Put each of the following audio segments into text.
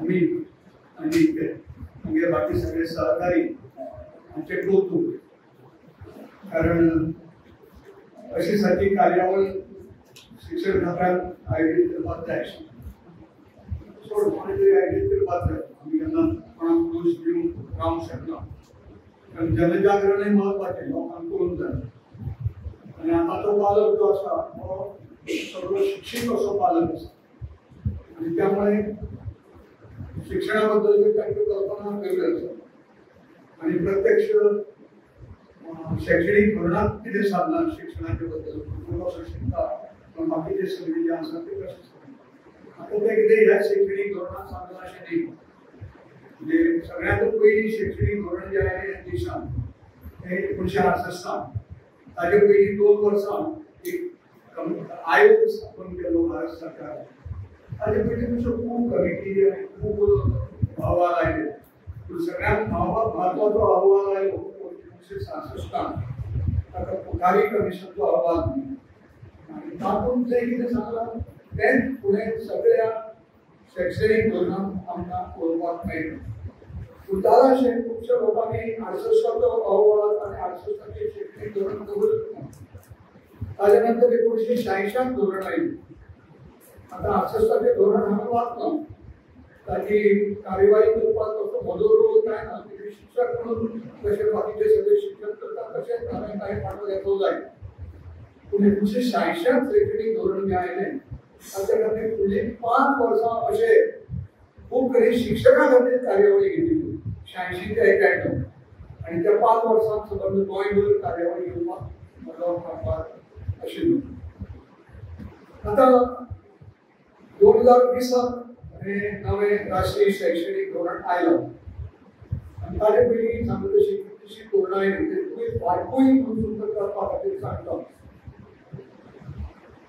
मी आणि बाकी सगळे सहकारी आमचे कौतुक, कारण अशी सारखी कार्यावळ शिक्षण खात्यात आयोजित करपाक जाय आयोजित करपाक जाय. आम्ही त्यांना कोणाक दोष दिवन रावंक शकना, कारण जनजागरण हे महत्वाचें लोकांक कळूंक जाय. आणि आतांचो पालक जो आसा तो सगळो शिक्षीत असो पालक आसा, आणि त्यामुळे शिक्षणाबद्दल तांची कल्पना वेगळी आसा. आणि प्रत्यक्ष शैक्षणिक धोरणात कितें साधना शिक्षणाचे बद्दल कसो शिकता किंवा बाकीचे सगळे जे आसा ते कशें साधना. आता ते कितें ह्या शैक्षणिक धोरणात साधना अशें न्ही. म्हणजे सगळ्यांत पयलीं शैक्षणिक धोरण जे आयलें देशांत तें 1968. ताचे पयलीं 2 वर्सां एक आयोग स्थापन केलो भारत सरकार. ताचे पयलीं तश्यो खूब कमिटी आनी खूब अहवाल आयले. सगळ्यांत महत्वाचो अहवाल आयलो 1966 ताका पुखारी कमिशनचो अहवाल. आनी तातूंत तें कितें सांगलां तें फुडें सगळ्या शैक्षणीक धोरणांत आमकां पळोवपाक मेळटा. पूण जालां अशें खुबश्या लोकांनी 68चो अहवाल आनी 68चें शैक्षणीक धोरण दवरलें ना. ताजे नंतर 1986 धोरण आयलें. आतां 68चें धोरण हांवें वाचलां. ताची कार्यवाही करपाक तसो म्हजो रोल कांय ना. शिक्षक म्हणून जशे बाकीचे सगळे शिक्षक करतात तशेंच हांवें कांय फाटो घेतलो जाय. पूण 1986 शैक्षणीक धोरण जें आयलें ताचे खातीर फुडलीं 5 वर्सां अशे खूब तरी शिक्षकां खातीर कार्यावळी घेतिल्ल्यो 86 ते 91. आनी त्या 5 वर्सांत सगळो गोंयभर कार्यावळी घेवपाक म्हजो कारभार आशिल्लो. आतां 2020 नवें राष्ट्रीय शैक्षणिक धोरण आयलां. आनी ताचे पयलीं सांगता तशी कितलींशीं धोरणां आयलीं वायपूय म्हणून करपा खातीर सांगता.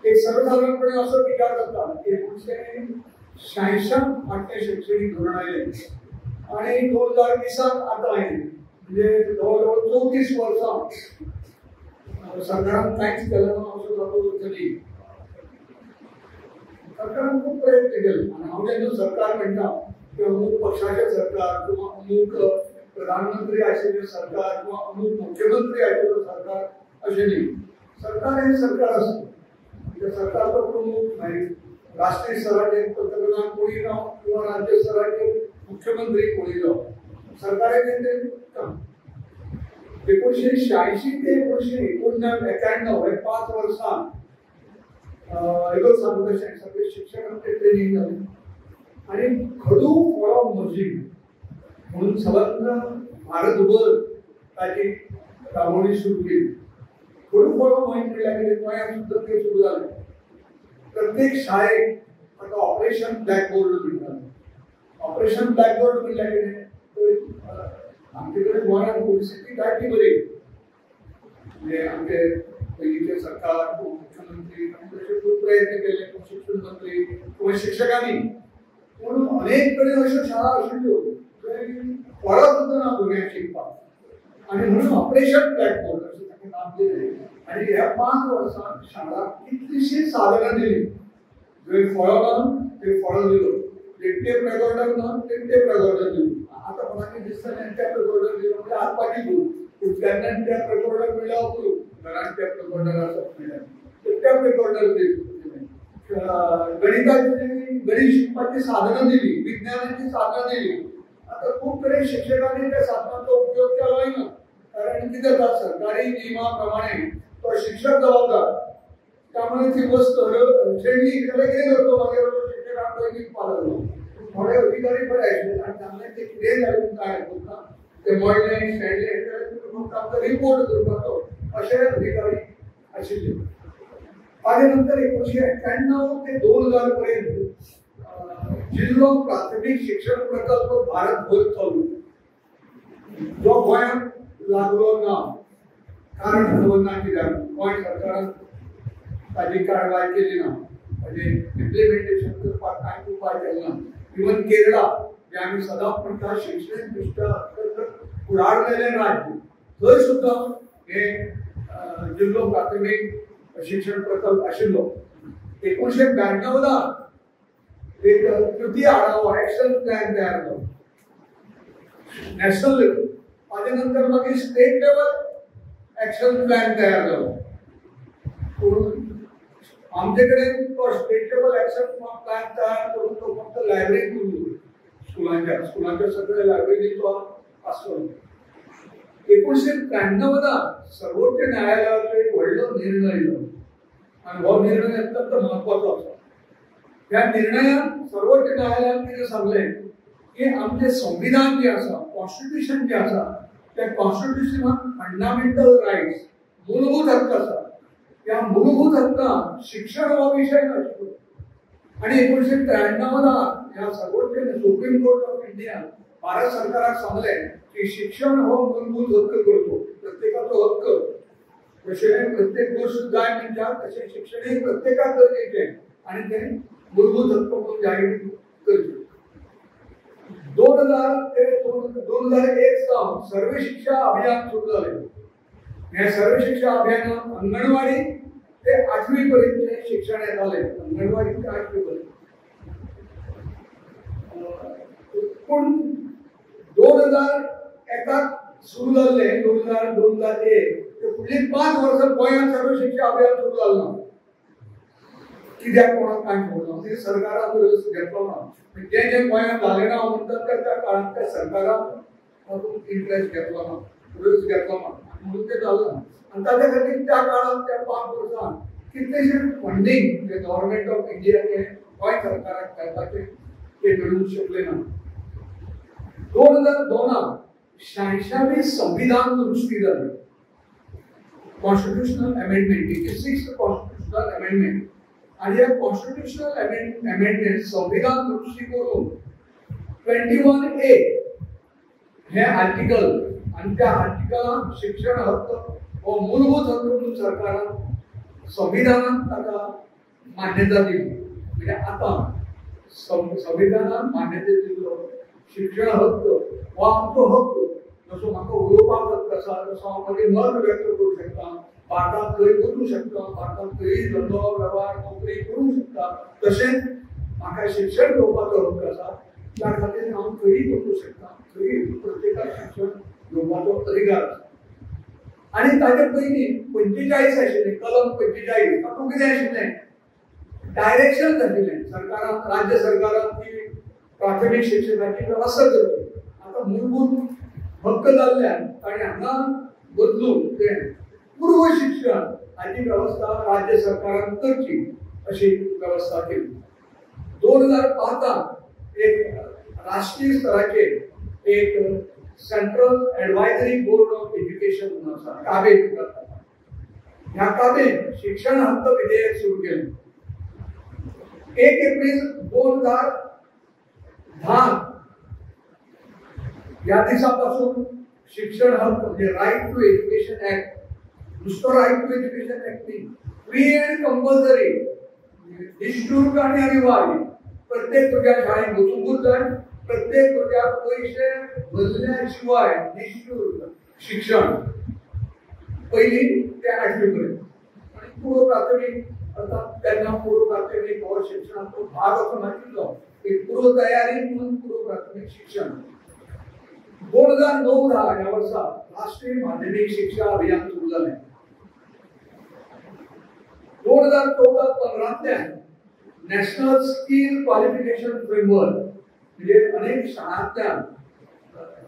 एक सर्वसाधारणपणे असो विचार जाता की 1986 फाटलें शैक्षणीक धोरण आयलें आनी 2020 आतां आयलें. म्हणजे जवळ जवळ 34 वर्सां सरकारान कांयच केलें ना असो जातो तरी. सरकारान खूब प्रयत्न केले. आनी हांव जेन्ना सरकार म्हणटा की अमूक पक्षाचें सरकार किंवा अमूक प्रधानमंत्री आशिल्लें सरकार किंवा अमूक मुख्यमंत्री आशिल्लो सरकार अशें न्ही. सरकार हें सरकार आसा. त्या सरकारचो प्रमुख राष्ट्रीय स्तराचेर पंतप्रधान कोणी जावं किंवा राज्य स्तराचेर मुख्यमंत्री कोणी जावं सरकाराचें तें काम. 1986 ते 1991 हे 5 वर्सां सांगू तशें सगळे शिक्षकांचे ट्रेनिंग जालें. आनी खडू फळो म्हजी म्हणून संबंद भारतभर ताची राबवणी सुरू केली. खडू फळो म्हयन म्हणल्यार कितें गोंयांत सुद्दां तें सुरू जालें. प्रत्येक शाळेक ताका ऑपरेशन ब्लॅकबोर्ड म्हणटात. ऑपरेशन ब्लॅकबोर्ड म्हणल्यार कितें आमचे कडेन गोंयांत परिस्थिती जायती बरी. म्हणजे आमचे पयलींचे सरकार मुख्यमंत्री तशे खूब प्रयत्न केले शिक्षण मंत्री किंवा शिक्षकांनी. पूण अनेक कडेन अश्यो शाळा आशिल्ल्यो जंय फळां सुद्दां ना भुरग्यांक शिकपाक. आनी म्हणून ऑपरेशन ब्लॅकबोर्ड अशें ताका नांव दिलें. आनी ह्या 5 वर्सांत शाळा कितलीशीं साधनां दिलीं. जंय फळां ना थंय फळां दिलो. टेप रेकॉर्डर ना ते टेप रेकॉर्डर दिलो. आतां कोणाक दिसता टेप रेकॉर्डर दिलो म्हणजे आरपाची भूल. पूण तेन्ना टेप रेकॉर्डर म्हणल्यार अप्रूप. घरांत टेप रेकॉर्डर आसप म्हणल्यार टेप रेकॉर्डर दिलो. गणिताची गणित शिकपाची साधनां दिली. विज्ञानाची साधनां दिली. आतां खूब तरेन शिक्षकांनी त्या साधनांचो उपयोग केलोय ना. कारण कितें जाता सरकारी नियमा प्रमाणे तो शिक्षक जबाबदार. त्यामुळे ती वस्त शेणली जाल्यार कितें करतो मागीर शिक्षकांक पयलींच पालक. थोडे अधिकारी बरे आशिल्ले आनी तांणे तें कितें जालें काय करता तें मोडलें शेणलें जाल्यार फक्त आमकां रिपोर्ट करपाचो अशे अधिकारी आशिल्ले. ताजे नंतर 1991 ते 2000 पर्यंत जिल्लो प्राथमीक शिक्षण प्रकल्प भारतभर चालू. जो गोंयांत लागलो ना. कारण खबर ना कित्याक गोंय सरकारान ताची कारवाय केली ना. ताजें इम्प्लिमेंटेशन करपाक कांयच उपाय केलो ना. इवन केरळा जे आमी सदांच म्हणटा शैक्षणीक दृश्ट्या फुडारलेलें राज्य थंय सुद्दां हे जिल्लो प्राथमीक शिक्षण प्रकल्प आशिल्लो. 1992 एक कृती आढावा ऍक्शन प्लॅन तयार करू नॅशनल लेवल आणि नंतर मग स्टेट लेवल ऍक्शन प्लॅन तयार करू. आमच्याकडे तो स्टेट लेवल ऍक्शन प्लॅन तयार करून तो फक्त लायब्ररी करू स्कूलांच्या सगळ्या लायब्ररी तो असतो. 1993 सर्वोच्च न्यायालयाचा एक व्हडलो निर्णय आणि हो निर्णय अत्यंत महत्वाचा होता. त्या निर्णयात सर्वोच्च न्यायालयाने कितें सांगलें की आमचे संविधान जे आसा कॉन्स्टिट्यूशन जे आसा त्या कॉन्स्टिट्यूशनात फंडामेंटल रायट्स मूलभूत हक्क आसा. त्या मूलभूत हक्कांत शिक्षण हो विषय नाशिल्लो आणि 1993 ह्या सर्वोच्च supreme court of India Bharat सरकाराक सांगलें की शिक्षण हो मूलभूत हक्क करतो. प्रत्येकाचो हक्क जशें प्रत्येक गोष्ट जाय मनशाक तशें शिक्षण प्रत्येकाक गरजेचें आणि ते मूलभूत हक्क म्हणून जाहीर करचे. 2000 ते 2001 सावन सर्व शिक्षा अभियान सुरू झाले. हे सर्व शिक्षा अभियानात अंगणवाडी ते 8वी पर्यंत शिक्षण येताले. अंगणवाडी ते 8वी पर्यंत. पण 2001 सुरू झाले 2001 ते फुडली 5 वर्सां गोंयांत सर्व शिक्षा अभियान सुरू जालें ना. कित्याक कोणाक कांय खबर ना. सरकारान रस घेतलो ना. जे जे गोंयांत जालें ना म्हणटात त्या काळांत त्या सरकारान तातूंत इंट्रस्ट घेतलो ना रस घेतलो ना म्हणून ते जालें ना. आनी ताचे खातीर त्या काळांत त्या 5 वर्सांत कितलेशे फंडींग जे गव्हर्नमेंट ऑफ इंडियाचे गोंय सरकाराक करपाचे ते मेळूंक शकले ना. 2002 86वी संविधान दुरुस्ती जाली. Constitutional amendment 6th constitutional amendment आणि या कॉन्स्टिट्यूशनल अमेंडमेंट संविधान दुरुस्ती करून 21A हे आर्टिकल आणि त्या आर्टिकलान शिक्षण हक्क हो मूलभूत हक्क म्हणून सरकारान संविधानात ताका मान्यता दिली. म्हणजे आता संविधानात मान्यता दिल्लो शिक्षण हक्क हो आमचो हक्क. जसो म्हाका उलोवपाक हक्क आसा तसो हांव मागीर मत व्यक्त करूं शकता. भारतांत खंय वचूं शकता. भारतांत खंय धंदो वेव्हार नोकरी करूं शकता. तशेंच म्हाका शिक्षण घेवपाचो हक्क आसा. त्या खातीर हांव खंयी वचूं शकता. खंयी प्रत्येकाक शिक्षण घेवपाचो अधिकार आसा. आनी ताचे पयलीं 45 आशिल्लें कलम 45 तातूंत कितें आशिल्लें डायरेक्शन आशिल्लें सरकारान राज्य सरकारान ती प्राथमीक शिक्षणाची वेवस्था करची. आतां मूलभूत हक्क जाल्ल्यान ताणें हांगा बदलून तें पूर्व शिक्षण हाची वेवस्था राज्य सरकारान करची अशी वेवस्था केली. 2005 एक राष्ट्रीय स्तराचेर एक सेंट्रल एडवायझरी बोर्ड ऑफ एज्युकेशन म्हणून आसा काबे करता. ह्या काबेन शिक्षण हक्क विधेयक सुरू केलें. 1 एप्रिल 2010 या दिसापासून शिक्षण हक्क म्हणजे राईट टू एज्युकेशन ऍक्ट नुसतो राईट टू एज्युकेशन ऍक्ट नाही फ्री अँड कंपल्सरी निशुल्क आणि अनिवार्य प्रत्येक भुरग्याक शाळेत वचूंकूच जाय. प्रत्येक भुरग्याक पैसे भरल्याशिवाय निशुल्क शिक्षण पयलीं ते 8वी पर्यंत आणि पूर्व प्राथमीक अर्थात तेन्ना पूर्व प्राथमीक हो शिक्षणाचो भाग असो नाशिल्लो. एक पूर्व तयारी म्हणून पूर्व प्राथमीक शिक्षण. 2009-10 ह्या वर्सा राष्ट्रीय माध्यमिक शिक्षा अभियान सुरू जालें. 2014-15 नॅशनल स्किल क्वालिफिकेशन फ्रेमवर्क म्हणजे अनेक शाळांतल्यान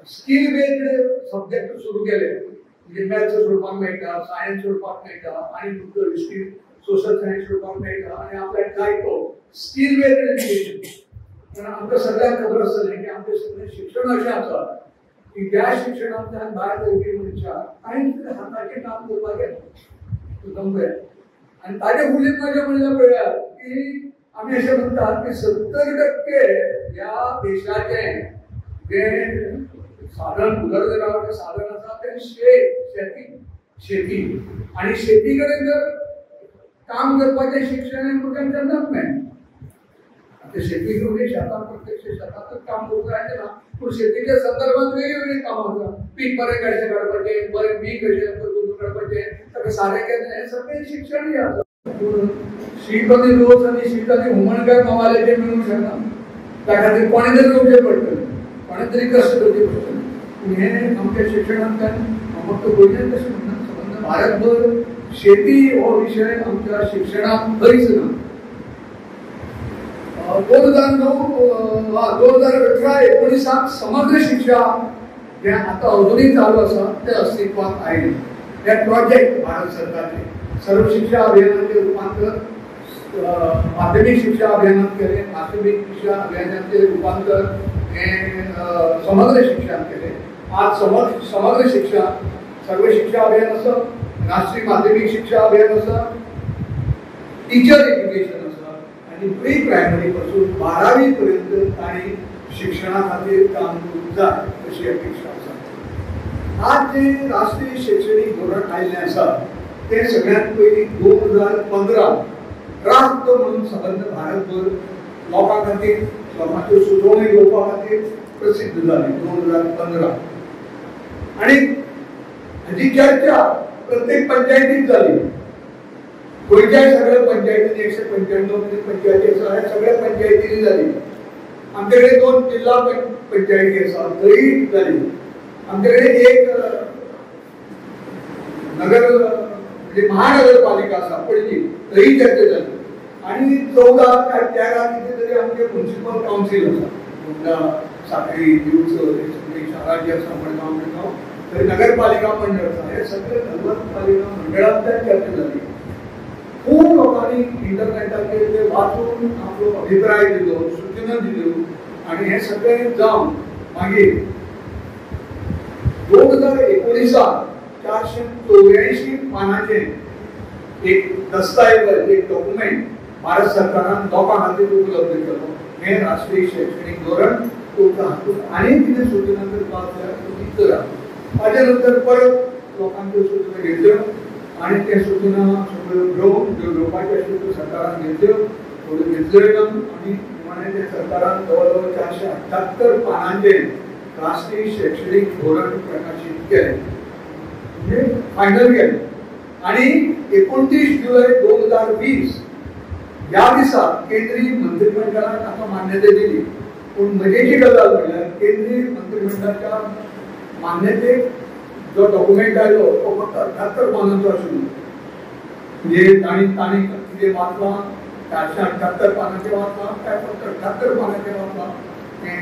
स्किल बेस्ड सब्जेक्ट सुरू केले. म्हणजे मॅथ्स सोडपाक मेळटा, सायन्स सोडपाक मेळटा आणि तुमचो हिस्ट्री सोशल सायन्स सोडपाक मेळटा आणि आपल्याक जाय तो स्किल बेस्ड एज्युकेशन. पण आमकां सगळ्यांक खबर आसतलें की आमचें सगळें शिक्षण अशें आसा की ज्या शिक्षणांतल्यान भायर सरपी मनशाक कांयच हाताचें काम करपाक येना. आणि ताजे फुडें मजा म्हणल्या पळयात की आमी अशें म्हणटात की 70% ह्या देशाचे जे साधन उदरनिर्वाहाचें साधन आसा तें शेती आणि शेती कडेन जर काम करपाचें शिक्षण भुरग्यांक तेन्नाच मेळना. आतां शेती म्हणजे शेतांत प्रत्यक्ष शेतांतच काम करूंक जायचें ना पूण शेतीच्या संदर्भात वेगवेगळी कामां आसा. पीक बरें कशें काडपाचें, बरें बी कशें काडपाचें, ताका सारें केन्ना हें सगळें शिक्षणूय आसा. शीत आणि रोज आणि शीत आणि हुमण काय मावाल्याचे मिळू शकना त्या खातीर कोणे तरी येवचें पडटलें कोणे तरी कश्ट करचे पडटलें हे आमच्या शिक्षणांत फक्त गोंयांत तशें म्हणना संबंद भारतभर शेती हो विशय आमच्या शिक्षणांत खंयच ना 2018-19 समग्र शिक्षा जे आता अजूनही चालू आसा ते अस्तित्वात आयले हे प्रोजेक्ट भारत सरकारचे सर्व शिक्षा अभियानाचे रूपांतर माध्यमिक शिक्षा अभियानात केले माध्यमिक शिक्षा अभियानाचे रूपांतर हे समग्र शिक्षण केले आज समग्र शिक्षा सर्व शिक्षा अभियान आसा राष्ट्रीय माध्यमिक शिक्षा अभियान आसा टीचर एज्युकेशन आणि प्री प्रायमरी पासून 12वी पर्यंत ताणी शिक्षणा खातीर काम करूंक जाय अशी अपेक्षा आसा आज जे राष्ट्रीय शैक्षणिक धोरण आयिल्लें आसा ते सगळ्यात पयलीं 2015 ड्राफ्ट म्हणून संबंद भारतभर लोकां खातीर लोकांच्यो सुचोवण्यो घेवपा खातीर प्रसिद्ध जाली 2015 आनी हाची चर्चा प्रत्येक पंचायतीत जाली गोंयच्या सगळ्या पंचायतींनी 195 पंचायती आसा ह्या सगळ्या पंचायतींनी जाली आमचे कडेन 2 जिल्हा पंचायती आसा थंय जाली आमचे कडेन एक नगर म्हणजे महानगरपालिका आसा पणजी थंय चर्चा जाली आनी 14 काय 13 कितें तरी आमचे म्युनिसिपल कावन्सील आसा साखळी दिवचर शारा जी आसा मडगांव थंय नगरपालिका मंडळ आसा हे सगळे नगरपालिका मंडळांतल्यान चर्चा जाली खूब लोकांनी इंटरनेटाचेर ते वाचून आपलो अभिप्राय दिलो सूचना दिल्यो आनी हे सगळें जावन मागीर 2019 484 पानांचे एक दस्तावेज एक डॉक्युमेंट भारत सरकारान लोकां खातीर उपलब्ध केलो हे राष्ट्रीय शैक्षणिक धोरण तुमकां हातूंत आनी कितें सूचना करपाक जाय ती करा ताचे नंतर परत लोकांच्यो सूचना घेतल्यो आणि ते सूचना सगळ्यो घेवन घेवपाचे आशिल्ल्यो सरकारान घेतल्यो थोड्यो घेतल्योय ना आनी निमाणें ते सरकारान जवळ 478 पानांचे राष्ट्रीय शैक्षणिक धोरण प्रकाशीत केलें म्हणजे फायनल केलें आणि 29 जुलै 2020 ह्या दिसा केंद्रीय मंत्रिमंडळान ताका मान्यता दिली पूण मजेची गजाल म्हणल्यार केंद्रीय मंत्रिमंडळाच्या मान्यतेक जो डॉक्युमेंट आयलो तो फक्त 78 पानांचो आशिल्लो म्हणजे ताणी कितें वाचलां 478 पानांचें वाचलां काय फक्त 78 पानांचें वाचलां हें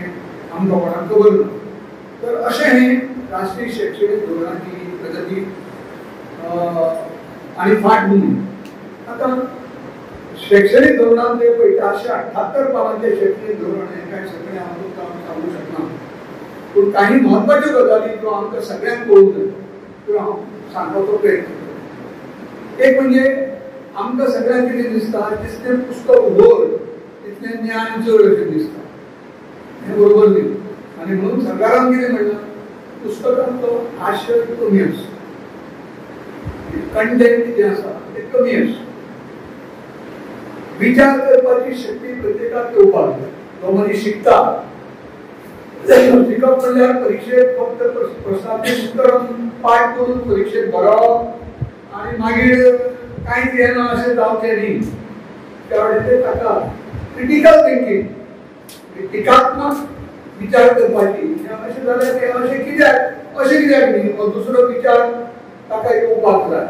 आमकां कोणाक खबर ना तर अशें हें राष्ट्रीय शैक्षणिक धोरणाची प्रगती आनी फाटभूंय आतां शैक्षणिक धोरणांत जे पळय 478 पानांचें शैक्षणिक धोरण हें काय सगळें हांव तुमकां सांगूंक शकना पूण काही महत्वाच्यो गजाली ज्यो आमकां सगळ्यांक कळूंक जाय त्यो हांव सांगपाचो प्रयत्न करतां एक म्हणजे आमकां सगळ्यांक कितें दिसता जितलें पुस्तक व्हड तितलें ज्ञान चड अशें दिसता हें बरोबर न्ही आनी म्हणून सरकारान कितें म्हणलां पुस्तकांचो आशय कमी आसा कंटेंट जें आसा तें कमी आसा विचार करपाची शक्ती प्रत्येकाक येवपाक जाय तो मनीस शिकता शिकप म्हणल्यार परीक्षेक फक्त प्रश्नांची उत्तरां पाठ करून परीक्षेक बरोवप आनी मागीर कांयच येना अशें जावचें न्ही त्या वेळाचेर ताका क्रिटिकल थिंकींग टिकात्मक विचार करपाची अशें जाल्यार तें अशें कित्याक न्ही दुसरो विचार ताका येवपाक जाय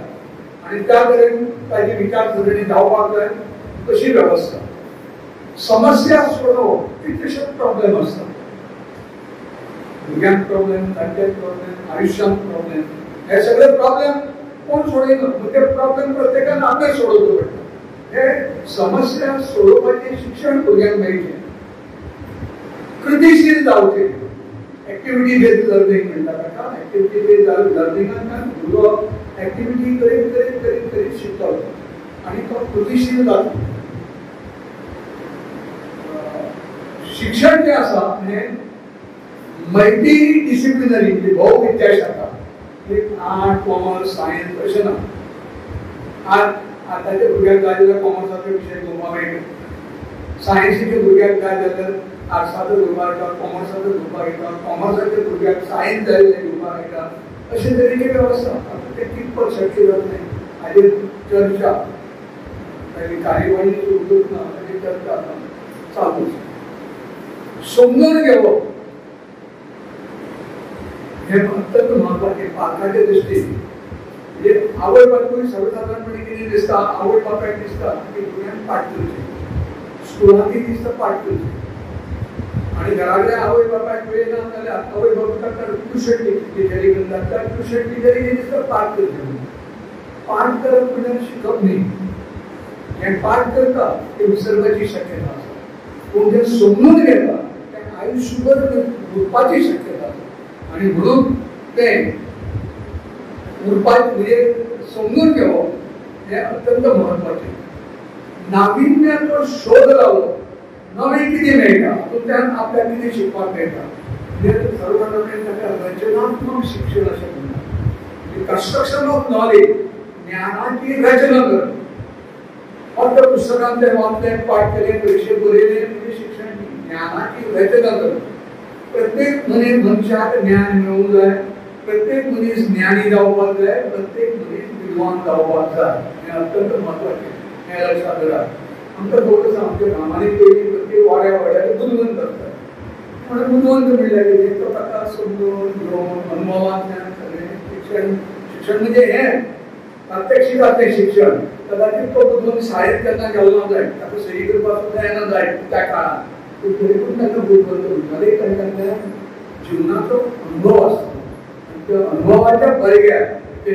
आनी त्या तरेन ताची विचारसरणी जावपाक जाय तशी वेवस्था समस्या सोडोवप कितलेशे प्रॉब्लेम आसता भुरग्यांक प्रॉब्लेम जाणट्यांक प्रॉब्लेम आयुश्यांत प्रॉब्लेम हे सगळे प्रॉब्लेम कोण सोडयना ते प्रॉब्लेम प्रत्येकान आपल्याक सोडोवचो पडटा हे समस्या सोडोवपाचें शिक्षण भुरग्यांक मेळचें कृतीशील जावचें एक्टिविटी बेस्ड लर्निंग म्हणटा ताका एक्टिविटी बेस्ड लर्निंगांतल्यान भुरगो एक्टिविटी करीत शिकता आनी तो कृतीशील जाता शिक्षण जें आसा हें मल्टी डिसिप्लिनरी म्हणजे बहुविद्याशाखा आर्ट कॉमर्स सायन्स अशें ना आतांच्या भुरग्यांक जाय जाल्यार कॉमर्साचे विशय घेवपाक मेळटा सायन्सीच्या भुरग्यांक जाय जाल्यार आर्ट्साचो घेवपाक मेळटा कॉमर्साचो घेवपाक मेळटा कॉमर्साच्या भुरग्यांक सायन्स जाय जाल्यार घेवपाक मेळटा अशे तरेची वेवस्था तें कितपत शक्य जातलें हाजेर चर्चा कार्यवाही सुरू आणि चर्चा चालू समजून घ्यावं हे अत्यंत महत्वाचे पालकाच्या दृष्टीने. म्हणजे आवड बातमी सर्वसाधारणपणे किती दिसतात, आवड बापाक दिसतात की दुनियात पाठ करते, स्कुलांनी दिसतं पाठ करते आणि घराकडे आवड बापाक वेळ ना जाल्यार आवड बापाक ट्युशन टिचरी करतात, ट्युशन टिचरी दिसतं पाठ करते. पाठ करप म्हणजे शिकप नाही, हे पाठ करता ते विसरण्याची शक्यता असते. पण जे समजून घेता ते आयुष्यभर उरपाची शक्यता असते आणि म्हणून ते उरपाचे म्हणजे समजून घेवप हे अत्यंत महत्वाचे. नाविन्याचो शोध लावलो, नवे कितें मेळटा हातूंतल्यान आपल्याक कितें शिकपाक मेळटा म्हणजे सर्वसाधारणपणे ताका रचनात्मक शिक्षण अशें म्हणटात. कन्स्ट्रक्शन ऑफ नॉलेज, ज्ञानाची रचना करप. फक्त पुस्तकांत ते वाचले, पाठ केले, परीक्षेक बरयले म्हणजे शिक्षण नाही, ज्ञानाची रचना करप. प्रत्येक मनशाक ज्ञान मेळूंक जाय, प्रत्येक मनीस ज्ञानी जावपाक जाय, प्रत्येक मनीस विद्वान जावपाक जाय. हे अत्यंत महत्वाचें, हे लक्षात दवरात. आमकां थोडंसं आमच्या प्रामाणीक पयलीं प्रत्येक वाड्याक बुदवंत करतात. म्हणून बुदवंत म्हणल्यार कितें तो ताका समजून घेवन अनुभवांतल्यान सगळें शिक्षण म्हणजे हें प्रात्यक्षिकाचें शिक्षण. कदाचित तो बुदवंत शाळेंत केन्ना गेलो ना जाय, ताका सही करपाक सुद्दां येना जाय त्या काळांत, तरी पूण ताका बुदवंत म्हणटाले. तांच्या जिवनाचो अनुभव आसता, त्या अनुभवाच्या बळग्यार ते